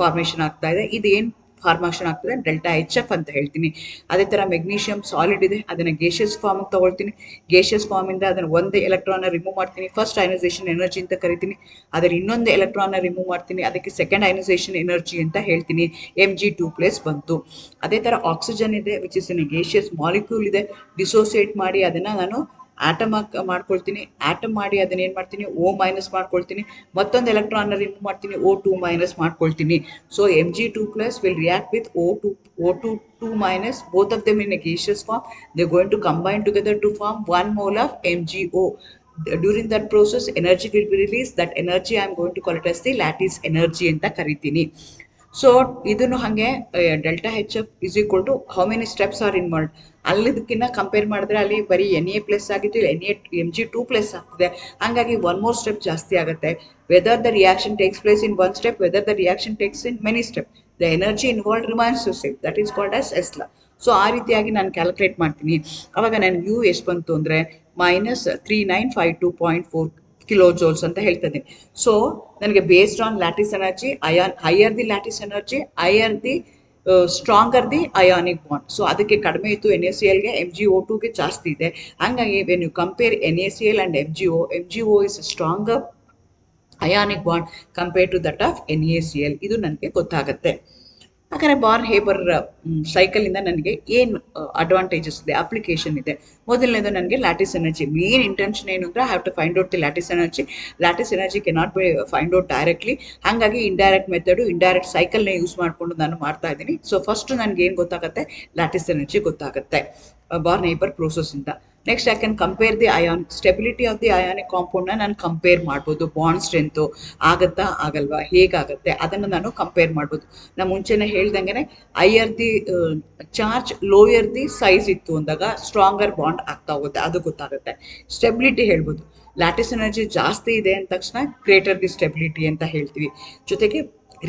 ಫಾರ್ಮೇಷನ್ ಆಗ್ತಾ ಇದೆ. ಇದು ಏನು ಫಾರ್ಮೇಷನ್ ಆಗ್ತದೆ, ಡೆಲ್ಟಾ ಎಚ್ ಎಫ್ ಅಂತ ಹೇಳ್ತೀನಿ. ಅದೇ ಥರ ಮೆಗ್ನೀಷಿಯಂ ಸಾಲಿಡ್ ಇದೆ, ಅದನ್ನು ಗೇಷಿಯಸ್ ಫಾರ್ಮಿಗೆ ತೊಗೊಳ್ತೀನಿ. ಗೇಷಿಯಸ್ ಫಾರ್ಮಿಂದ ಅದನ್ನು ಒಂದು ಎಲೆಕ್ಟ್ರಾನ್ನ ರಿಮೂವ್ ಮಾಡ್ತೀನಿ. ಫಸ್ಟ್ ಅಯನೈಸೇಷನ್ ಎನರ್ಜಿ ಅಂತ ಕರಿತೀನಿ. ಅದರ ಇನ್ನೊಂದು ಎಲೆಕ್ಟ್ರಾನ್ನ ರಿಮೂವ್ ಮಾಡ್ತೀನಿ, ಅದಕ್ಕೆ ಸೆಕೆಂಡ್ ಅಯನೈಸೇಷನ್ ಎನರ್ಜಿ ಅಂತ ಹೇಳ್ತೀನಿ. Mg2+ ಬಂತು. ಅದೇ ಥರ ಆಕ್ಸಿಜನ್ ಇದೆ, which is in gaseous molecule ಇದೆ. ಡಿಸೋಸಿಯೇಟ್ ಮಾಡಿ ಅದನ್ನು ನಾನು ಆಟಮ್ ಮಾಡ್ಕೊಳ್ತೀನಿ. ಆಟಮ್ ಮಾಡಿ ಅದನ್ನ ಏನು ಮಾಡ್ತೀನಿ, O- ಮಾಡ್ಕೊಳ್ತೀನಿ. ಮತ್ತೊಂದು ಎಲೆಕ್ಟ್ರಾನ್ನ ರಿಮೂವ್ ಮಾಡ್ತೀನಿ, O2- ಮಾಡ್ಕೊಳ್ತೀನಿ. So Mg2+ will react with O2-2-, both of them in a gaseous form. They're going to combine together to form 1 mole of MgO. During that process energy will be released. That energy I am going to call it as the lattice energy ಅಂತ ಕರಿತೀನಿ. So ಇದನ್ನು ಹಾಗೆ delta H F is equal to how many steps are involve. ಅಲ್ಲಿದಕ್ಕಿಂತ compare ಮಾಡಿದ್ರೆ ಅಲ್ಲಿ ಬರೀ Na+ ಆಗಿತ್ತು, Mg2+ ಆಗ್ತಿದೆ. ಹಾಗಾಗಿ 1 more ಸ್ಟೆಪ್ ಜಾಸ್ತಿ ಆಗುತ್ತೆ. Whether the reaction takes place in 1 step, whether the reaction takes in many step, the energy involve remains the same. That is called as Hess law. So ಆ ರೀತಿಯಾಗಿ ನಾನು ಕ್ಯಾಲ್ಕುಲೇಟ್ ಮಾಡ್ತೀನಿ. ಆವಾಗ ನಾನು ಯು ಎಷ್ಟು ಬಂತು ಅಂದರೆ -3952.4 ಕಿಲೋ ಜೋಲ್ಸ್ ಅಂತ ಹೇಳ್ತಾ ಇದ್ದೀನಿ. ಸೊ ನನಗೆ based on lattice energy, higher the lattice energy, higher the stronger the ionic bond. So ಅದಕ್ಕೆ ಕಡಿಮೆ ಇತ್ತು NaClಗೆ, MgO2ಗೆ ಜಾಸ್ತಿ ಇದೆ. ಹಾಗಾಗಿ when you compare NaCl and MgO is stronger ionic bond compare to that of NaCl. ಇದು ನನಗೆ ಗೊತ್ತಾಗುತ್ತೆ. ಹಾಗಾದರೆ ಬಾರ್ನ್ ಹೇಬರ್ ಸೈಕಲಿಂದ ನನಗೆ ಏನು ಅಡ್ವಾಂಟೇಜಸ್ ಇದೆ, ಅಪ್ಲಿಕೇಶನ್ ಇದೆ. ಮೊದಲನೇದು ನನಗೆ ಲ್ಯಾಟಿಸ್ ಎನರ್ಜಿ. ಮೇನ್ ಇಂಟೆನ್ಷನ್ ಏನು ಅಂದರೆ, I have to find out the lattice energy. Lattice energy cannot be find out directly. ಹಾಗಾಗಿ ಇಂಡೈರೆಕ್ಟ್ ಮೆಥಡು, ಇಂಡೈರೆಕ್ಟ್ ಸೈಕಲ್ನ ಯೂಸ್ ಮಾಡಿಕೊಂಡು ನಾನು ಮಾಡ್ತಾ ಇದ್ದೀನಿ. ಸೊ ಫಸ್ಟ್ ನನಗೆ ಏನು ಗೊತ್ತಾಗುತ್ತೆ, ಲ್ಯಾಟಿಸ್ ಎನರ್ಜಿ ಗೊತ್ತಾಗುತ್ತೆ ಬಾರ್ನ್ ಹೇಬರ್ ಪ್ರೋಸೆಸ್ಸಿಂದ. Next I can compare the stability of the ionic ಕಾಂಪೌಂಡ್ನ ನಾನು ಕಂಪೇರ್ ಮಾಡ್ಬೋದು. ಬಾಂಡ್ ಸ್ಟ್ರೆಂತು ಆಗುತ್ತಾ ಆಗಲ್ವಾ, ಹೇಗಾಗುತ್ತೆ ಅದನ್ನು ನಾನು ಕಂಪೇರ್ ಮಾಡ್ಬೋದು. ನಾನು ಮುಂಚೆನೇ ಹೇಳ್ದಂಗೆ higher the charge, lower the size ಇತ್ತು ಅಂದಾಗ ಸ್ಟ್ರಾಂಗರ್ ಬಾಂಡ್ ಆಗ್ತಾ ಹೋಗುತ್ತೆ, ಅದು ಗೊತ್ತಾಗುತ್ತೆ. ಸ್ಟೆಬಿಲಿಟಿ ಹೇಳ್ಬೋದು, ಲ್ಯಾಟಿಸ್ ಎನರ್ಜಿ ಜಾಸ್ತಿ ಇದೆ ಅಂದ ತಕ್ಷಣ ಗ್ರೇಟರ್ ದಿ ಸ್ಟೆಬಿಲಿಟಿ ಅಂತ ಹೇಳ್ತೀವಿ. ಜೊತೆಗೆ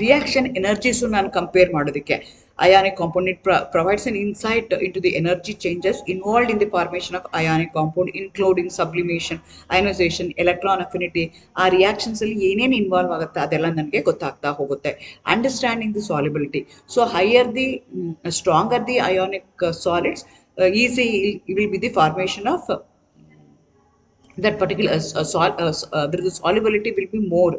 ರಿಯಾಕ್ಷನ್ ಎನರ್ಜೀಸು ನಾನು ಕಂಪೇರ್ ಮಾಡೋದಕ್ಕೆ, ionic compound, it provides an insight into the energy changes involved in the formation of ionic compound, including sublimation, ionization, electron affinity. ಆ ರಿಯಾಕ್ಷನ್ಸ್ ಅಲ್ಲಿ ಏನೇನು ಇನ್ವಾಲ್ವ್ ಆಗುತ್ತೆ ಅದೆಲ್ಲ ನನಗೆ ಗೊತ್ತಾಗ್ತಾ ಹೋಗುತ್ತೆ. Understanding the solubility. So higher the stronger the ionic solids, easy will be the formation of that particular the solubility will be more.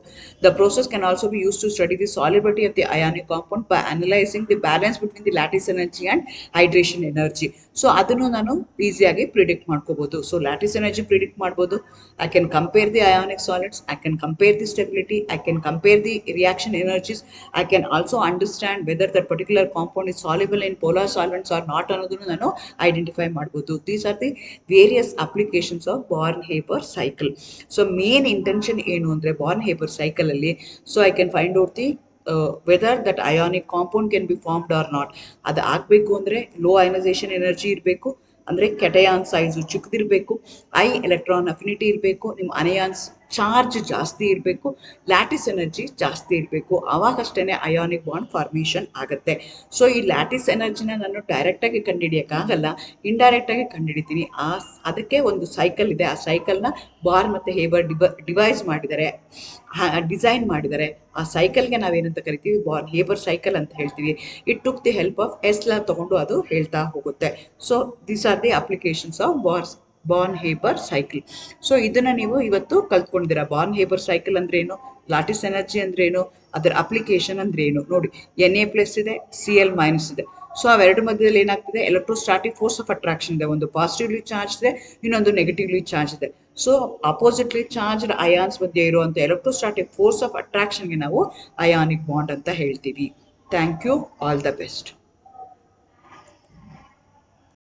The process can also be used to study the solubility of the ionic compound by analyzing the balance between the lattice energy and hydration energy. So ಅದನ್ನು ನಾನು ಈಸಿಯಾಗಿ predict ಮಾಡ್ಕೋಬಹುದು. So lattice energy predict ಮಾಡ್ಬೋದು. I can compare the ionic solids, I can compare the stability, I can compare the reaction energies, I can also understand whether that particular compound is soluble in polar solvents or not ಅನ್ನೋದನ್ನು ನಾನು identify ಮಾಡ್ಬೋದು. These are the various applications of Born Haber cycle. So main intention ಏನು ಅಂದರೆ Born Haber ಸೈಕಲಲ್ಲಿ, so I can find out the whether that ionic compound can be formed or not. ಅದು ಆಗಬೇಕು ಅಂದರೆ low ionisation energy ಇರಬೇಕು, ಅಂದರೆ cation size ಚಿಕ್ಕದಿರಬೇಕು, high electron affinity ಇರಬೇಕು, ನಿಮ್ಮ ಅನಯಾನ್ಸ್ ಚಾರ್ಜ್ ಜಾಸ್ತಿ ಇರಬೇಕು, ಲ್ಯಾಟಿಸ್ ಎನರ್ಜಿ ಜಾಸ್ತಿ ಇರಬೇಕು. ಅವಾಗಷ್ಟೇ ಅಯಾನಿಕ್ ಬಾಂಡ್ ಫಾರ್ಮೇಷನ್ ಆಗುತ್ತೆ. ಸೊ ಈ ಲ್ಯಾಟಿಸ್ ಎನರ್ಜಿನ ನಾನು ಡೈರೆಕ್ಟಾಗಿ ಕಂಡುಹಿಡಿಯೋಕ್ಕಾಗಲ್ಲ, ಇಂಡೈರೆಕ್ಟಾಗಿ ಕಂಡುಹಿಡಿತೀನಿ. ಅದಕ್ಕೆ ಒಂದು ಸೈಕಲ್ ಇದೆ. ಆ ಸೈಕಲ್ನ ಬಾರ್ ಮತ್ತು ಹೇಬರ್ ಡಿವೈಸ್ ಮಾಡಿದ್ದಾರೆ, ಡಿಸೈನ್ ಮಾಡಿದ್ದಾರೆ. ಆ ಸೈಕಲ್ಗೆ ನಾವೇನಂತ ಕರಿತೀವಿ, ಬಾರ್ನ್ ಹೇಬರ್ ಸೈಕಲ್ ಅಂತ ಹೇಳ್ತೀವಿ. It took the help of Hess law ತಗೊಂಡು ಅದು ಹೇಳ್ತಾ ಹೋಗುತ್ತೆ. So these are the applications of Born Haber cycle. So ಇದನ್ನ ನೀವು ಇವತ್ತು ಕಲ್ತ್ಕೊಂಡಿದ್ದೀರಾ. ಬಾರ್ನ್ ಹೇಬರ್ ಸೈಕಲ್ ಅಂದ್ರೆ ಏನು, ಲಾಟಿಸ್ ಎನರ್ಜಿ ಅಂದ್ರೆ ಏನು, ಅದರ ಅಪ್ಲಿಕೇಶನ್ ಅಂದ್ರೆ ಏನು. ನೋಡಿ, Na+ ಇದೆ, Cl- ಇದೆ. ಸೊ ಅವೆರಡು ಮಧ್ಯದಲ್ಲಿ ಏನಾಗ್ತಿದೆ, ಎಲೆಕ್ಟ್ರೋಸ್ಟಾಟಿಕ್ ಫೋರ್ಸ್ ಆಫ್ ಅಟ್ರಾಕ್ಷನ್ ಇದೆ. ಒಂದು ಪಾಸಿಟಿವ್ಲಿ ಚಾರ್ಜ್ ಇದೆ, ಇನ್ನೊಂದು ನೆಗೆಟಿವ್ಲಿ ಚಾರ್ಜ್ ಇದೆ. ಸೊ ಅಪೋಸಿಟ್ಲಿ ಚಾರ್ಜ್ಡ್ ಅಯಾನ್ಸ್ ಮಧ್ಯೆ ಇರುವಂಥ ಎಲೆಕ್ಟ್ರೋಸ್ಟಾಟಿಕ್ ಫೋರ್ಸ್ ಆಫ್ ಅಟ್ರಾಕ್ಷನ್ಗೆ ನಾವು ಅಯಾನಿಕ್ ಬಾಂಡ್ ಅಂತ ಹೇಳ್ತೀವಿ. Thank you, all the best.